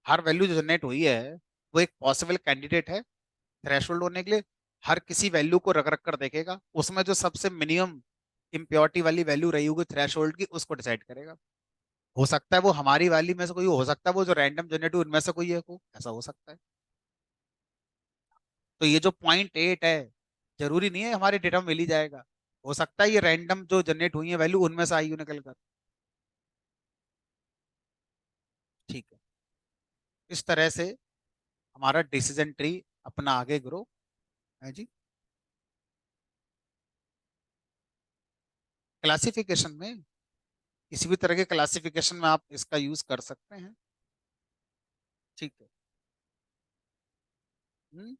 हर वैल्यू जो जनरेट हुई है वो एक पॉसिबल कैंडिडेट है थ्रेशोल्ड होने के लिए। हर किसी वैल्यू को रख रख कर देखेगा, उसमें जो सबसे मिनिमम इम्प्योरिटी वाली वैल्यू रही होगी थ्रेशोल्ड की उसको डिसाइड करेगा। हो सकता है वो हमारी वाली में से कोई हो सकता है, वो जो रैंडम जनरेट हुई उनमें से कोई है, को ऐसा हो सकता है। तो ये जो 0.8 है जरूरी नहीं है हमारे डेटा में मिल ही जाएगा, हो सकता है ये रैंडम जो जनरेट हुई है वैल्यू उनमें से आई हो निकल कर। ठीक है, इस तरह से हमारा डिसीजन ट्री अपना आगे ग्रो है जी। क्लासिफिकेशन में, किसी भी तरह के क्लासिफिकेशन में आप इसका यूज कर सकते हैं। ठीक है। हम्म,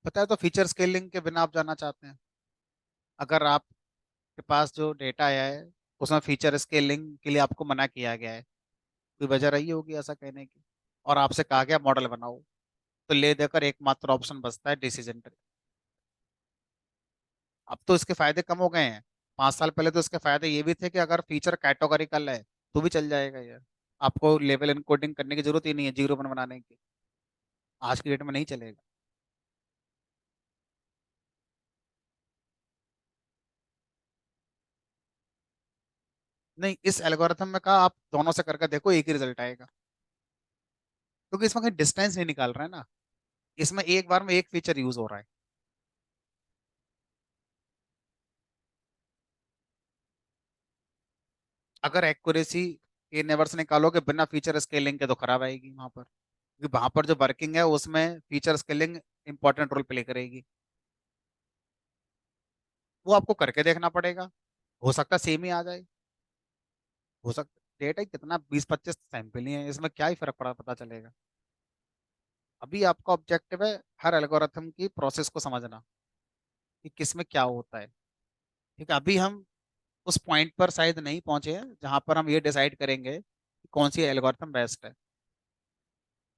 पता है, तो फीचर स्केलिंग के बिना आप जाना चाहते हैं, अगर आपके पास जो डेटा आया है उसमें फीचर स्केलिंग के लिए आपको मना किया गया है, कोई वजह रही होगी ऐसा कहने की, और आपसे कहा गया मॉडल बनाओ, तो ले देकर एकमात्र ऑप्शन बचता है डिसीजन ट्री। अब तो इसके फायदे कम हो गए हैं, 5 साल पहले तो इसके फायदे ये भी थे कि अगर फीचर कैटेगोरिकल है तो भी चल जाएगा यार, आपको लेवल इनकोडिंग करने की जरूरत ही नहीं है 0 1 बनाने की। आज की डेट में नहीं चलेगा। नहीं, इस एल्गोरिथम में कहा आप दोनों से करके देखो एक ही रिजल्ट आएगा। क्योंकि इसमें कहीं डिस्टेंस नहीं निकाल रहा है ना, इसमें एक बार में एक फीचर यूज हो रहा है। अगर एक्यूरेसी के नेवर्स निकालोगे बिना फीचर स्केलिंग के तो खराब आएगी वहां पर, क्योंकि वहां पर जो वर्किंग है उसमें feature scaling important role play करेगी। वो आपको करके देखना पड़ेगा, हो सकता है सेम ही आ जाए, हो सकता डेटा ही कितना 20-25 सैंपल ही है, इसमें क्या ही फर्क पड़ा पता चलेगा। अभी आपका ऑब्जेक्टिव है हर एल्गोरिथम की प्रोसेस को समझना कि किस में क्या होता है। ठीक है, अभी हम उस पॉइंट पर शायद नहीं पहुंचे हैं जहां पर हम ये डिसाइड करेंगे कि कौन सी एल्गोरिथम बेस्ट है।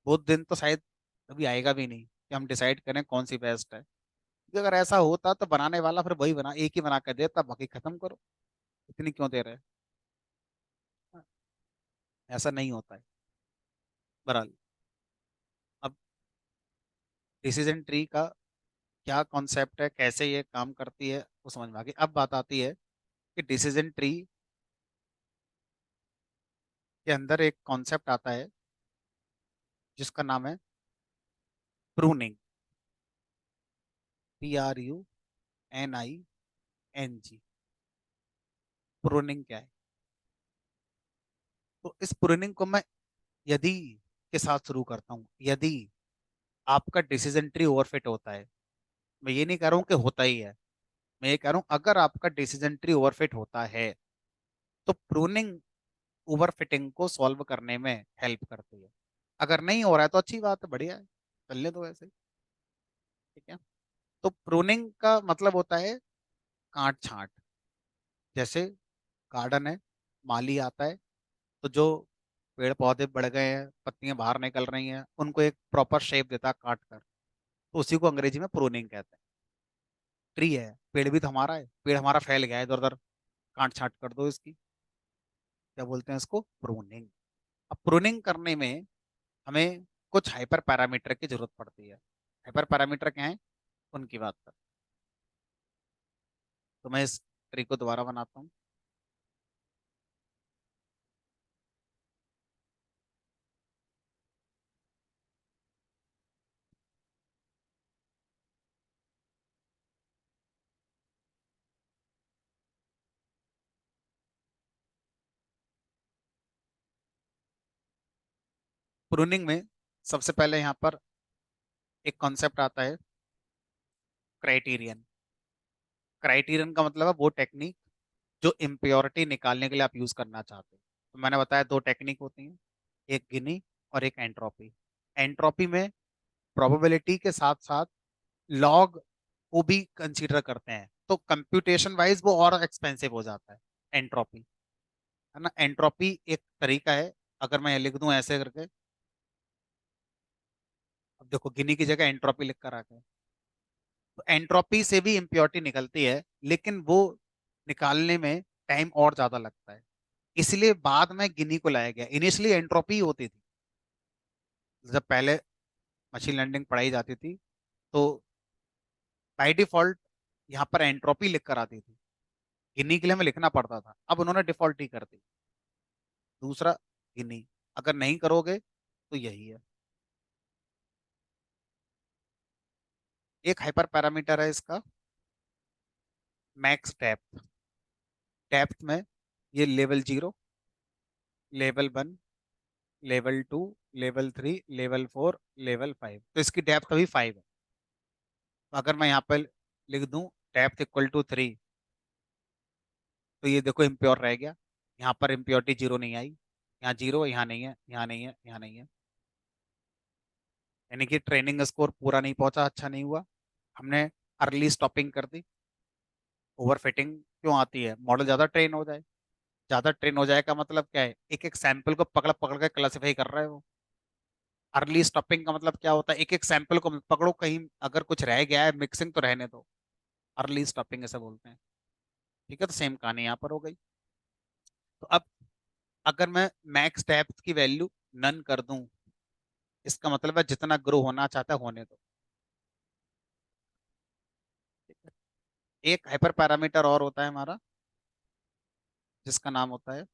बहुत दिन तो शायद कभी आएगा भी नहीं कि हम डिसाइड करें कौन सी बेस्ट है, क्योंकि अगर ऐसा होता तो बनाने वाला फिर वही बना, एक ही बना कर देता, बाकी खत्म करो, इतनी क्यों दे रहे हैं। ऐसा नहीं होता है। बहरहाल, अब डिसीजन ट्री का क्या कॉन्सेप्ट है, कैसे ये काम करती है, वो समझ में आ गई। अब बात आती है कि डिसीजन ट्री के अंदर एक कॉन्सेप्ट आता है जिसका नाम है प्रूनिंग। PRUNING। प्रूनिंग क्या है? तो इस प्रूनिंग को मैं यदि के साथ शुरू करता हूँ। यदि आपका डिसीजन ट्री ओवरफिट होता है, मैं ये नहीं कह रहा हूँ कि होता ही है, मैं ये कह रहा हूँ अगर आपका डिसीजन ट्री ओवरफिट होता है तो प्रूनिंग ओवरफिटिंग को सॉल्व करने में हेल्प करती है। अगर नहीं हो रहा है तो अच्छी बात है, बढ़िया है, चलने दो ऐसे ही। ठीक है, तो प्रूनिंग का मतलब होता है काट छांट। जैसे गार्डन है, माली आता है, तो जो पेड़ पौधे बढ़ गए हैं, पत्तियां बाहर निकल रही हैं, उनको एक प्रॉपर शेप देता है काट कर, तो उसी को अंग्रेजी में प्रूनिंग कहते हैं। ट्री है, पेड़ भी तो हमारा है, पेड़ हमारा फैल गया है इधर उधर, काट छांट कर दो इसकी, क्या बोलते हैं इसको, प्रूनिंग। अब प्रूनिंग करने में हमें कुछ हाइपर पैरामीटर की जरूरत पड़ती है। हाइपर पैरामीटर क्या है, उनकी बात कर, तो मैं इस ट्री को दोबारा बनाता हूँ। प्रूनिंग में सबसे पहले यहाँ पर एक कॉन्सेप्ट आता है, क्राइटेरियन। क्राइटेरियन का मतलब है वो टेक्निक जो इम्प्योरिटी निकालने के लिए आप यूज करना चाहते हो। तो मैंने बताया दो टेक्निक होती हैं, एक गिनी और एक एंट्रोपी। एंट्रोपी में प्रोबेबिलिटी के साथ साथ लॉग को भी कंसीडर करते हैं, तो कंप्यूटेशन वाइज वो और एक्सपेंसिव हो जाता है एंट्रोपी, है ना। एंट्रोपी एक तरीका है, अगर मैं लिख दूं ऐसे करके, अब देखो गिनी की जगह एंट्रोपी लिख कर आ गए, तो एंट्रोपी से भी इम्प्योरिटी निकलती है, लेकिन वो निकालने में टाइम और ज्यादा लगता है, इसलिए बाद में गिनी को लाया गया। इनिशियली एंट्रोपी होती थी, जब पहले मशीन लर्निंग पढ़ाई जाती थी तो बाय डिफॉल्ट यहाँ पर एंट्रोपी लिख कर आती थी, गिनी के लिए हमें लिखना पड़ता था, अब उन्होंने डिफॉल्ट ही कर दी, दूसरा गिनी। अगर नहीं करोगे तो यही है। एक हाइपर पैरामीटर है इसका, मैक्स डेप्थ। डेप्थ में ये level 0, level 1, level 2, level 3, level 4, level 5, तो इसकी डेप्थ अभी 5 है। तो अगर मैं यहाँ पर लिख दूं डेप्थ इक्वल टू 3, तो ये देखो इम्प्योर रह गया, यहाँ पर इम्प्योरिटी 0 नहीं आई, यहाँ 0, यहाँ नहीं है, यहाँ नहीं है, यहाँ नहीं है, यानी कि ट्रेनिंग स्कोर पूरा नहीं पहुंचा, अच्छा नहीं हुआ। हमने अर्ली स्टॉपिंग कर दी। ओवरफिटिंग क्यों आती है, मॉडल ज्यादा ट्रेन हो जाए, ज्यादा ट्रेन हो जाए का मतलब क्या है, एक एक सैंपल को पकड़ पकड़ के क्लासिफाई कर रहा है वो। अर्ली स्टॉपिंग का मतलब क्या होता है, एक एक सैंपल को पकड़ो, कहीं अगर कुछ रह गया है मिक्सिंग तो रहने दो, अर्ली स्टॉपिंग ऐसे बोलते हैं। ठीक है, तो सेम कहानी यहाँ पर हो गई। तो अब अगर मैं मैक्स डेप्थ की वैल्यू नन कर दूं, इसका मतलब है जितना ग्रो होना चाहता है होने दो। ठीक है? एक हाइपर पैरामीटर और होता है हमारा, जिसका नाम होता है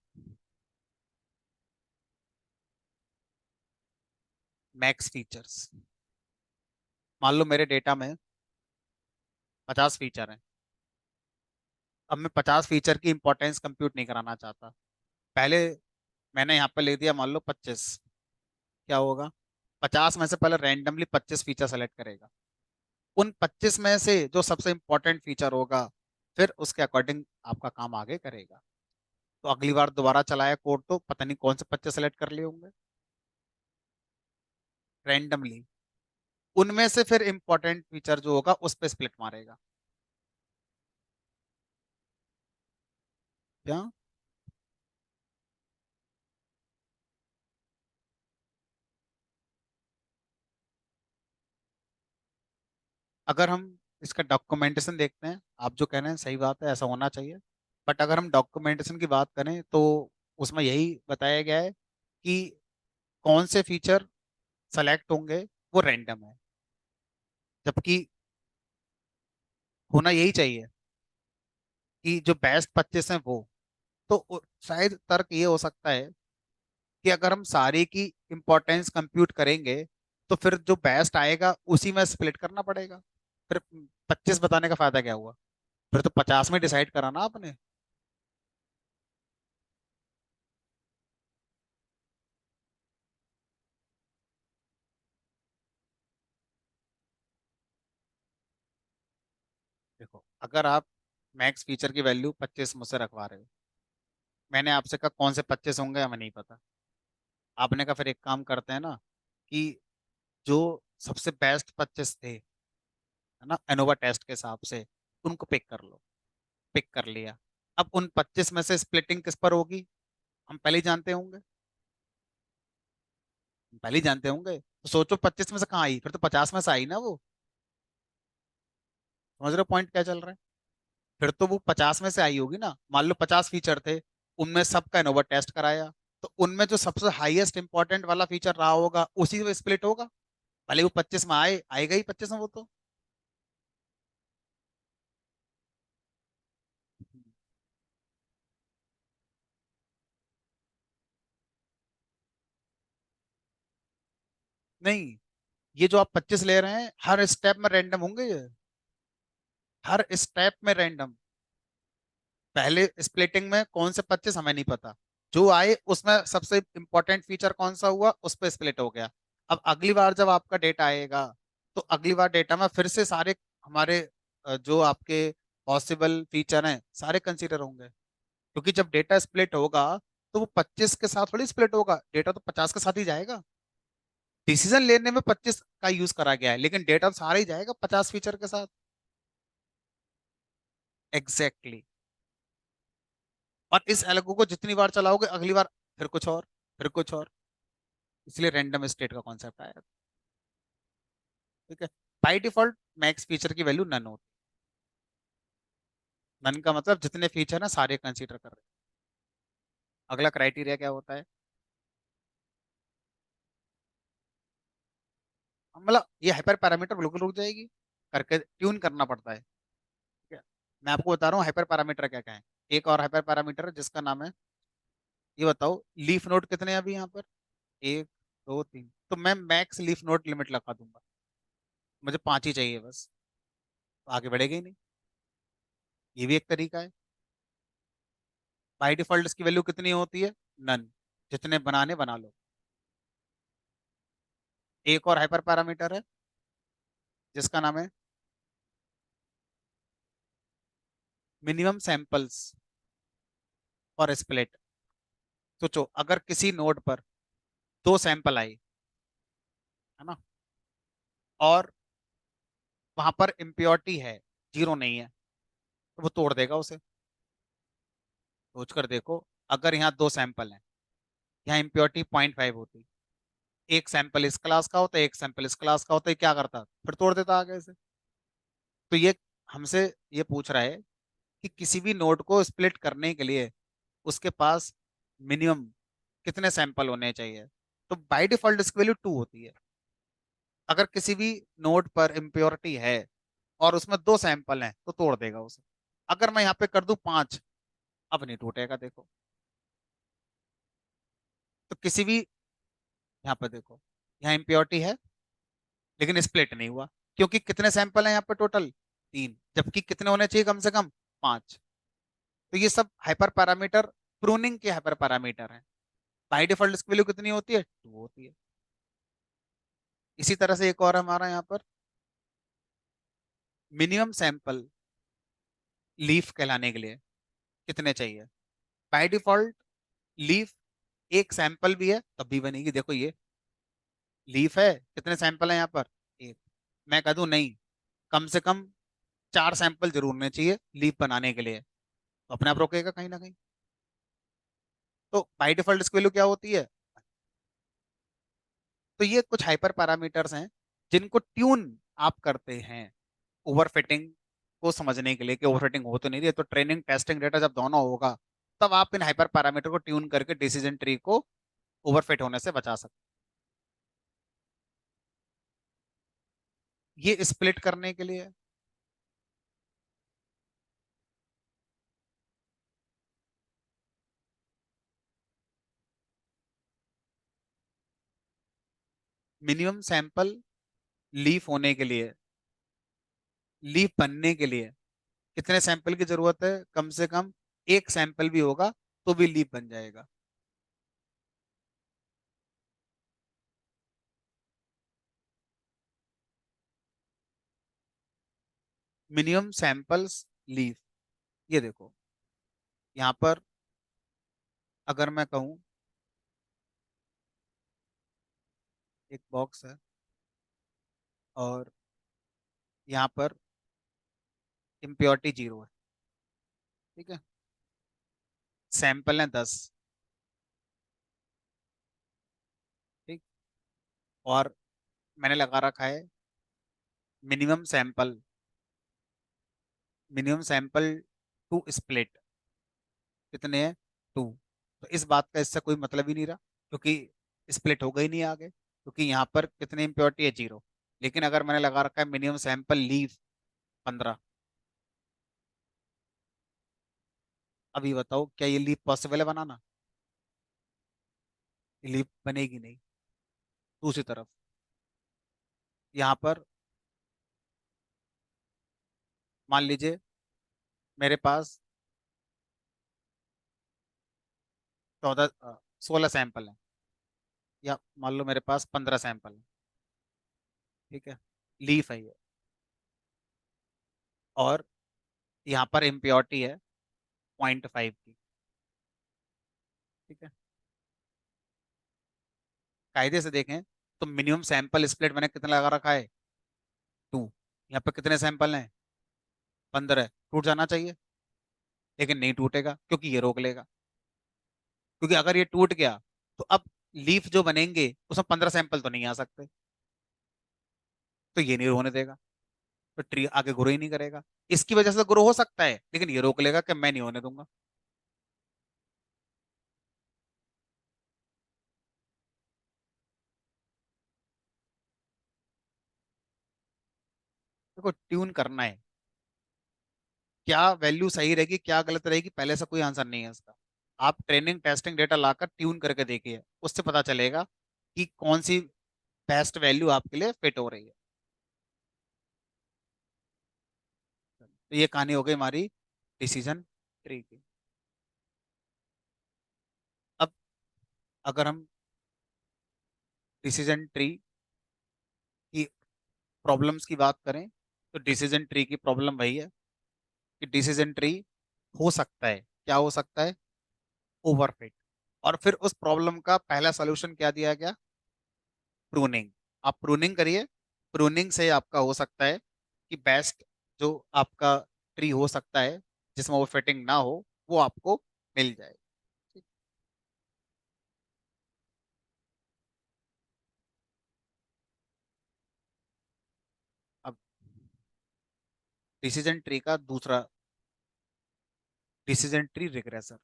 मैक्स फीचर्स। मान लो मेरे डेटा में 50 फीचर हैं। अब मैं 50 फीचर की इंपॉर्टेंस कंप्यूट नहीं कराना चाहता। पहले मैंने यहाँ पे ले दिया मान लो 25। क्या होगा? 50 में से पहले रैंडमली 25 फीचर सेलेक्ट करेगा। उन 25 में से जो सबसे इंपॉर्टेंट फीचर होगा, फिर उसके अकॉर्डिंग आपका काम आगे करेगा। तो अगली बार दोबारा चलाया कोड तो पता नहीं कौन से 25 सेलेक्ट कर लिए होंगे रैंडमली। उनमें से फिर इंपॉर्टेंट फीचर जो होगा उस पर स्प्लिट मारेगा। क्या? अगर हम इसका डॉक्यूमेंटेशन देखते हैं, आप जो कह रहे हैं सही बात है, ऐसा होना चाहिए। बट अगर हम डॉक्यूमेंटेशन की बात करें तो उसमें यही बताया गया है कि कौन से फीचर सेलेक्ट होंगे वो रैंडम है। जबकि होना यही चाहिए कि जो बेस्ट 25 हैं वो। तो शायद तर्क ये हो सकता है कि अगर हम सारे की इंपॉर्टेंस कंप्यूट करेंगे तो फिर जो बेस्ट आएगा उसी में स्प्लिट करना पड़ेगा। फिर 25 बताने का फायदा क्या हुआ? फिर तो 50 में डिसाइड करा ना आपने। देखो, अगर आप मैक्स फीचर की वैल्यू 25 मुझसे रखवा रहे हो, मैंने आपसे कहा कौन से 25 होंगे हमें नहीं पता। आपने कहा फिर एक काम करते हैं ना कि जो सबसे बेस्ट 25 थे, है ना, एनोवा टेस्ट के हिसाब से, उनको पिक कर लो। पिक कर लिया। अब उन 25 में से स्प्लिटिंग किस पर होगी, हम पहले ही जानते होंगे। हम पहले ही जानते होंगे तो सोचो 25 में से कहाँ आई, फिर तो 50 में से आई ना वो। समझ रहे हो पॉइंट क्या चल रहा है? फिर तो वो 50 में से आई होगी ना। मान लो 50 फीचर थे, उनमें सबका एनोवा टेस्ट कराया, तो उनमें जो सबसे हाईएस्ट इंपॉर्टेंट वाला फीचर रहा होगा उसी में स्प्लिट होगा। भले वो 25 में आए, आएगा ही 25 में वो तो। नहीं, ये जो आप 25 ले रहे हैं हर स्टेप में रैंडम होंगे ये। हर स्टेप में रैंडम। पहले स्प्लिटिंग में कौन से 25 हमें नहीं पता। जो आए उसमें सबसे इंपॉर्टेंट फीचर कौन सा हुआ उस पर स्प्लिट हो गया। अब अगली बार जब आपका डेटा आएगा तो अगली बार डेटा में फिर से सारे हमारे जो आपके पॉसिबल फीचर हैं सारे कंसीडर होंगे। क्योंकि जब डेटा स्प्लिट होगा तो वो 25 के साथ थोड़ी स्प्लिट होगा, डेटा तो 50 के साथ ही जाएगा। डिसीजन लेने में 25 का यूज करा गया है लेकिन डेटा तो सारा ही जाएगा 50 फीचर के साथ। Exactly exactly। और इस एल्गो को जितनी बार चलाओगे अगली बार फिर कुछ और, फिर कुछ और। इसलिए रैंडम स्टेट का कॉन्सेप्ट आया। ठीक है। बाय डिफॉल्ट मैक्स फीचर की वैल्यू नन होती है। नन का मतलब जितने फीचर हैं सारे कंसीडर कर रहे हैं। अगला क्राइटेरिया क्या होता है? मतलब ये हाइपर पैरामीटर बिल्कुल रुक जाएगी, करके ट्यून करना पड़ता है। ठीक है। मैं आपको बता रहा हूँ हाइपर पैरामीटर क्या क्या है। एक और हाइपर पैरामीटर है जिसका नाम है, ये बताओ लीफ नोड कितने हैं अभी यहाँ पर? एक, दो, तीन, तो मैं मैक्स लीफ नोड लिमिट लगा दूंगा। मुझे 5 ही चाहिए बस। तो आगे बढ़ेगा ही नहीं। ये भी एक तरीका है। बाई डिफॉल्ट इसकी वैल्यू कितनी होती है? नन। जितने बनाने बना लो। एक और हाइपर पैरामीटर है जिसका नाम है मिनिमम सैंपल्स और स्प्लिट। सोचो अगर किसी नोड पर 2 सैंपल आए, है ना, और वहां पर इम्प्योरिटी है, जीरो नहीं है, तो वो तोड़ देगा उसे। सोच कर देखो, अगर यहाँ 2 सैंपल हैं, यहाँ इम्प्योरिटी 0.5 होती, एक सैंपल इस क्लास का होता, एक सैंपल इस क्लास का होता, ये क्या करता? फिर तोड़ देता आगे से। तो ये हमसे ये पूछ रहा है कि किसी भी नोड को स्प्लिट करने के लिए उसके पास मिनिमम कितने सैंपल होने चाहिए। तो बाय डिफॉल्ट इसकी वैल्यू 2 होती है। अगर किसी भी नोड पर इम्प्योरिटी है और उसमें 2 सैंपल हैं तो तोड़ देगा उसे। अगर मैं यहाँ पे कर दूं 5, अब नहीं टूटेगा देखो। तो किसी भी, यहाँ पे देखो, यहाँ इम्प्योरिटी है लेकिन स्प्लिट नहीं हुआ, क्योंकि कितने सैंपल हैं यहाँ पे टोटल? तीन, जबकि कितने होने चाहिए कम से कम? पांच। तो ये सब हाइपर पैरामीटर प्रूनिंग के हाइपर पैरामीटर हैं। बाई डिफॉल्ट इसकी वैल्यू कितनी होती है? टू होती है। इसी तरह से एक और हमारा यहाँ पर मिनिमम सैंपल लीफ कहलाने के लिए कितने चाहिए? बाय डिफॉल्ट लीफ एक सैंपल भी है तब भी बनेगी। देखो ये लीफ है, कितने सैंपल है यहाँ पर? एक। मैं कह दूं नहीं, कम से कम चार सैंपल जरूर होने चाहिए लीफ बनाने के लिए, तो अपने आप रोकेगा कहीं ना कहीं। तो बाय डिफॉल्ट इसकी वैल्यू क्या होती है? तो ये कुछ हाइपर पैरामीटर्स हैं जिनको ट्यून आप करते हैं ओवरफिटिंग को समझने के लिए कि ओवरफिटिंग हो तो नहीं रही है। तो ट्रेनिंग टेस्टिंग डेटा जब दोनों होगा तब आप इन हाइपर पैरामीटर को ट्यून करके डिसीजन ट्री को ओवरफिट होने से बचा सकते हैं। ये स्प्लिट करने के लिए मिनिमम सैंपल लीफ होने के लिए, लीफ बनने के लिए कितने सैंपल की जरूरत है? कम से कम एक सैंपल भी होगा तो भी लीफ बन जाएगा। मिनिमम सैंपल्स लीफ, ये देखो यहाँ पर अगर मैं कहूँ एक बॉक्स है और यहाँ पर इम्प्योरिटी जीरो है, ठीक है, सैंपल है 10, ठीक, और मैंने लगा रखा है minimum sample, minimum sample to split कितने हैं? टू। तो इस बात का इससे कोई मतलब ही नहीं रहा, क्योंकि स्प्लिट होगा ही नहीं आगे, क्योंकि यहाँ पर कितनी इम्प्योरिटी है? जीरो। लेकिन अगर मैंने लगा रखा है मिनिमम सैंपल लीव 15, अभी बताओ क्या ये लीव पॉसिबल है बनाना? ये लीव बनेगी नहीं। दूसरी तरफ यहाँ पर मान लीजिए मेरे पास 16 सैंपल है, या मान लो मेरे पास 15 सैंपल है, ठीक है, लीफ है ये, और यहाँ पर इम्प्योरिटी है 0.5 की, ठीक है। कायदे से देखें तो मिनिमम सैंपल स्प्लिट मैंने कितना लगा रखा है? टू। यहाँ पर कितने सैंपल हैं? 15। टूट जाना चाहिए, लेकिन नहीं टूटेगा क्योंकि ये रोक लेगा। क्योंकि अगर ये टूट गया तो अब लीफ जो बनेंगे उसमें 15 सैंपल तो नहीं आ सकते, तो ये नहीं होने देगा, तो ट्री आगे ग्रो ही नहीं करेगा। इसकी वजह से ग्रो हो सकता है लेकिन ये रोक लेगा कि मैं नहीं होने दूंगा। देखो ट्यून करना है, क्या वैल्यू सही रहेगी क्या गलत रहेगी पहले से कोई आंसर नहीं है इसका। आप ट्रेनिंग टेस्टिंग डेटा लाकर ट्यून करके देखिए, उससे पता चलेगा कि कौन सी बेस्ट वैल्यू आपके लिए फिट हो रही है। तो ये कहानी हो गई हमारी डिसीजन ट्री की। अब अगर हम डिसीजन ट्री की प्रॉब्लम्स की बात करें तो डिसीजन ट्री की प्रॉब्लम वही है कि डिसीजन ट्री हो सकता है, क्या हो सकता है? ओवरफिट। और फिर उस प्रॉब्लम का पहला सॉल्यूशन क्या दिया गया? प्रूनिंग। आप प्रूनिंग करिए, प्रूनिंग से आपका हो सकता है कि बेस्ट जो आपका ट्री हो सकता है जिसमें ओवरफिटिंग ना हो वो आपको मिल जाए। ठीक। अब डिसीजन ट्री का दूसरा, decision tree regressor.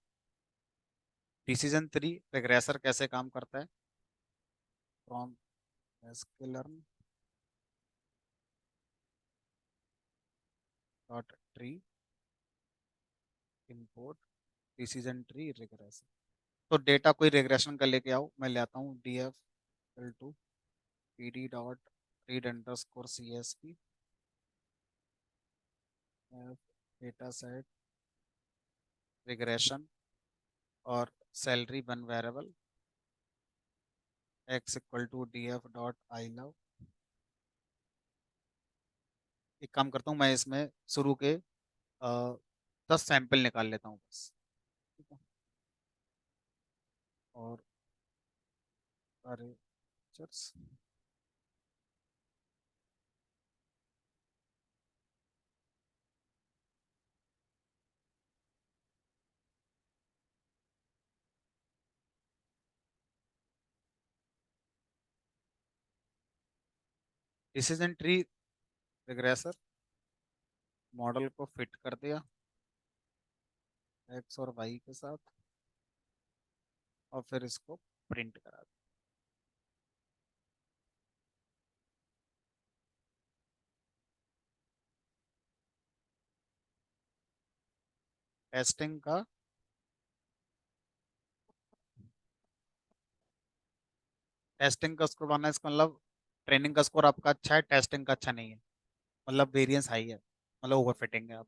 Decision tree regressor कैसे काम करता है? From sklearn dot tree import decision tree regressor. तो डेटा कोई रिग्रेशन का लेके आओ, मैं ले आता हूँ df equal to pd dot read underscore csv data set regression और salary one variable x equal to df dot iloc. एक काम करता हूँ मैं इसमें शुरू के 10 सैंपल निकाल लेता हूँ बस। ठीक है। और अरे cheers decision tree regressor model को फिट कर दिया एक्स और वाई के साथ और फिर इसको प्रिंट करा दिया। टेस्टिंग का टेस्टिंग का स्कोर बनना है, इसका मतलब ट्रेनिंग का स्कोर आपका अच्छा है, टेस्टिंग का अच्छा नहीं है, मतलब वेरिएंस हाई है, मतलब ओवर फिटिंग है आप।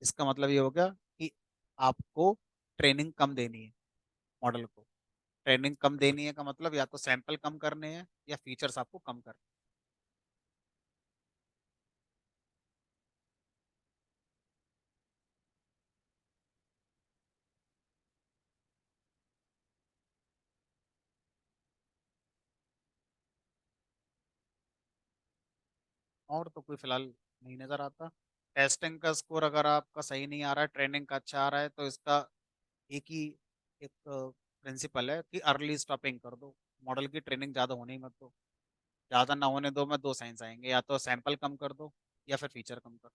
इसका मतलब ये हो गया कि आपको ट्रेनिंग कम देनी है मॉडल को। ट्रेनिंग कम देनी है का मतलब या तो सैंपल कम करने हैं या फीचर्स आपको कम करने हैं। और तो कोई फिलहाल नहीं नजर आता। टेस्टिंग का स्कोर अगर आपका सही नहीं आ रहा है, ट्रेनिंग का अच्छा आ रहा है, तो इसका एक ही एक प्रिंसिपल है कि अर्ली स्टॉपिंग कर दो। मॉडल की ट्रेनिंग ज़्यादा होने ही मत दो। ज़्यादा ना होने दो, मैं दो साइंस आएंगे, या तो सैंपल कम कर दो या फिर फीचर कम कर दो।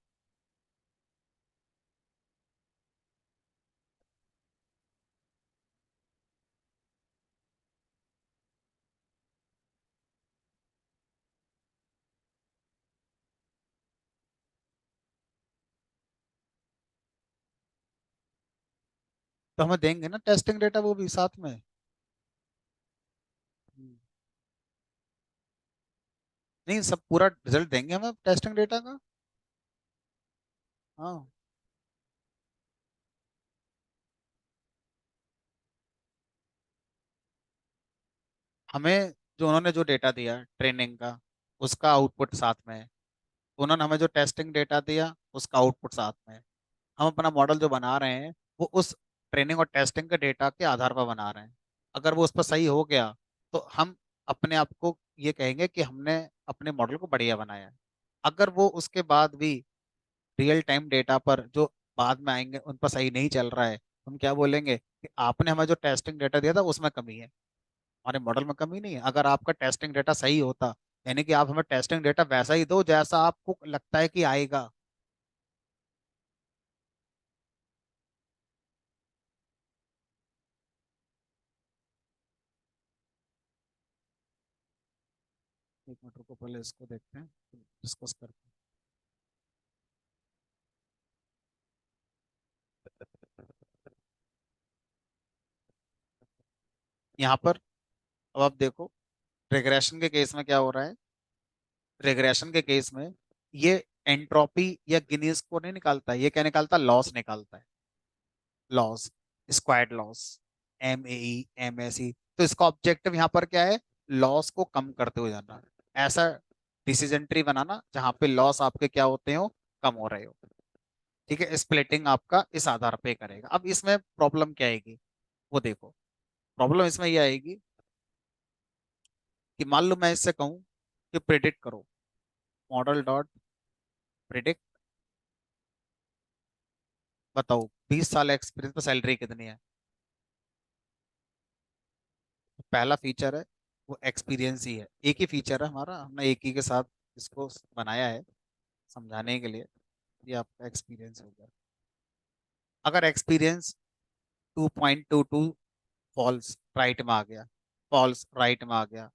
तो हमें देंगे ना टेस्टिंग डेटा वो भी साथ में। हम्म। नहीं, सब पूरा रिजल्ट देंगे हमें टेस्टिंग डेटा का। हाँ। हमें जो उन्होंने जो डेटा दिया ट्रेनिंग का, उसका आउटपुट साथ में है। उन्होंने हमें जो टेस्टिंग डेटा दिया उसका आउटपुट साथ में है। हम अपना मॉडल जो बना रहे हैं वो उस ट्रेनिंग और टेस्टिंग के डेटा के आधार पर बना रहे हैं। अगर वो उस पर सही हो गया तो हम अपने आप को ये कहेंगे कि हमने अपने मॉडल को बढ़िया बनाया है। अगर वो उसके बाद भी रियल टाइम डेटा पर जो बाद में आएंगे उन पर सही नहीं चल रहा है, हम क्या बोलेंगे कि आपने हमें जो टेस्टिंग डेटा दिया था उसमें कमी है, हमारे मॉडल में कमी नहीं है। अगर आपका टेस्टिंग डेटा सही होता, यानी कि आप हमें टेस्टिंग डेटा वैसा ही दो जैसा आपको लगता है कि आएगा। एक मिनट रुको, पहले इसको देखते हैं, डिस्कस करते हैं। यहाँ पर अब आप देखो, रिग्रेशन के केस में क्या हो रहा है। रिग्रेशन के केस में ये एंट्रोपी या गिनी स्कोर नहीं निकालता है, ये क्या निकालता है, लॉस निकालता है। Loss, squad loss, MAE MSE। तो इसका ऑब्जेक्टिव यहाँ पर क्या है, लॉस को कम करते हुए जाना। ऐसा डिसीजन ट्री बनाना जहाँ पे लॉस आपके क्या होते हो, कम हो रहे हो। ठीक है, स्प्लिटिंग आपका इस आधार पे करेगा। अब इसमें प्रॉब्लम क्या आएगी, वो देखो। प्रॉब्लम इसमें ये आएगी कि मान लो मैं इससे कहूँ कि प्रिडिक्ट करो, मॉडल डॉट प्रिडिक्ट, बताओ 20 साल एक्सपीरियंस पर सैलरी कितनी है। पहला फीचर है वो एक्सपीरियंस ही है, एक ही फीचर है हमारा, हमने एक ही के साथ इसको बनाया है समझाने के लिए। ये आपका एक्सपीरियंस हो गया। अगर एक्सपीरियंस 2.22 फॉल्स राइट में आ गया, फॉल्स राइट में आ गया,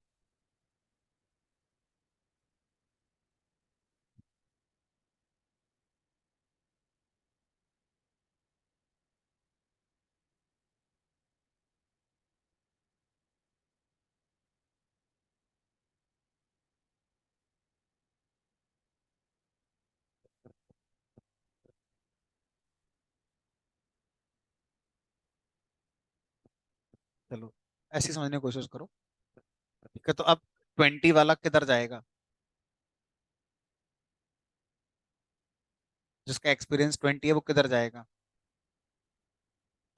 चलो ऐसी समझने की कोशिश करो। ठीक है, तो अब 20 वाला किधर जाएगा? जिसका एक्सपीरियंस 20 है वो किधर जाएगा?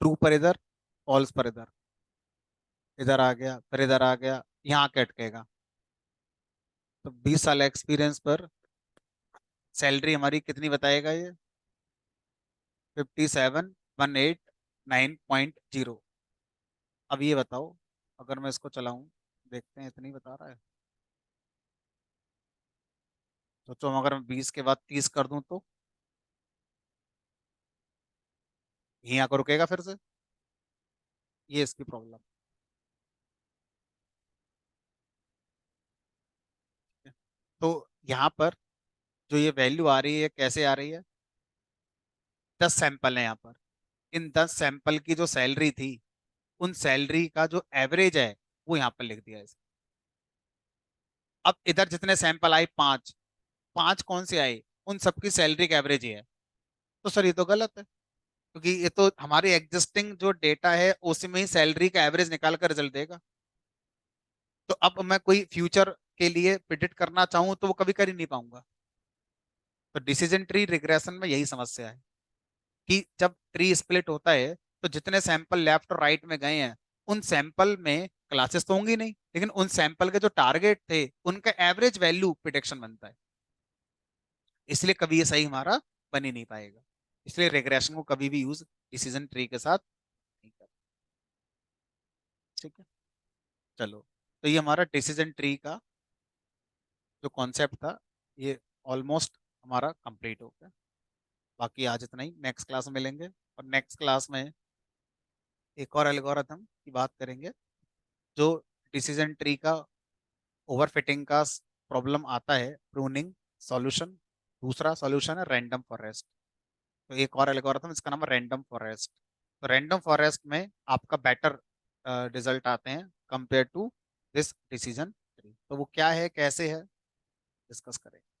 ट्रू पर इधर, फॉल्स पर इधर, इधर आ गया, फिर इधर आ गया, यहाँ के अटकेगा। तो 20 साल एक्सपीरियंस पर सैलरी हमारी कितनी बताएगा ये? 57,189.0। अब ये बताओ, अगर मैं इसको चलाऊं, देखते हैं इतनी बता रहा है। सोचो अगर मैं 20 के बाद 30 कर दूं तो यहीं आकर रुकेगा फिर से। ये इसकी प्रॉब्लम है। तो यहाँ पर जो ये वैल्यू आ रही है कैसे आ रही है? 10 सैंपल है यहाँ पर। इन 10 सैंपल की जो सैलरी थी, उन सैलरी का जो एवरेज है वो यहाँ पर लिख दिया है। अब इधर जितने सैंपल आए, पांच, पांच कौन से आए? उन सबकी सैलरी का एवरेज ही है। तो सर ये तो गलत है, क्योंकि ये तो हमारी एग्जिस्टिंग जो डेटा है उसी में ही सैलरी का एवरेज निकाल कर रिजल्ट देगा। तो अब मैं कोई फ्यूचर के लिए प्रिडिक्ट करना चाहूँ तो वो कभी कर ही नहीं पाऊंगा। तो डिसीजन ट्री रिग्रेशन में यही समस्या है कि जब ट्री स्प्लिट होता है तो जितने सैंपल लेफ्ट और राइट में गए हैं, उन सैंपल में क्लासेस तो होंगी नहीं, लेकिन उन सैंपल के जो टारगेट थे उनका एवरेज वैल्यू प्रिडिक्शन बनता है। इसलिए कभी ये सही हमारा बन ही नहीं पाएगा। इसलिए रिग्रेशन को कभी भी यूज डिसीजन ट्री के साथ नहीं कर। ठीक है, चलो। तो ये हमारा डिसीजन ट्री का जो कॉन्सेप्ट था, ये ऑलमोस्ट हमारा कंप्लीट हो गया। बाकी आज इतना ही, नेक्स्ट क्लास में मिलेंगे। और नेक्स्ट क्लास में एक और एल्गोरिथम की बात करेंगे जो डिसीजन ट्री का ओवरफिटिंग का प्रॉब्लम आता है, प्रूनिंग सॉल्यूशन। दूसरा सॉल्यूशन है रैंडम फॉरेस्ट। तो एक और एल्गोरिथम, इसका नाम है रैंडम फॉरेस्ट। तो रैंडम फॉरेस्ट में आपका बेटर रिजल्ट आते हैं compare to this decision tree. तो वो क्या है, कैसे है, डिस्कस करेंगे।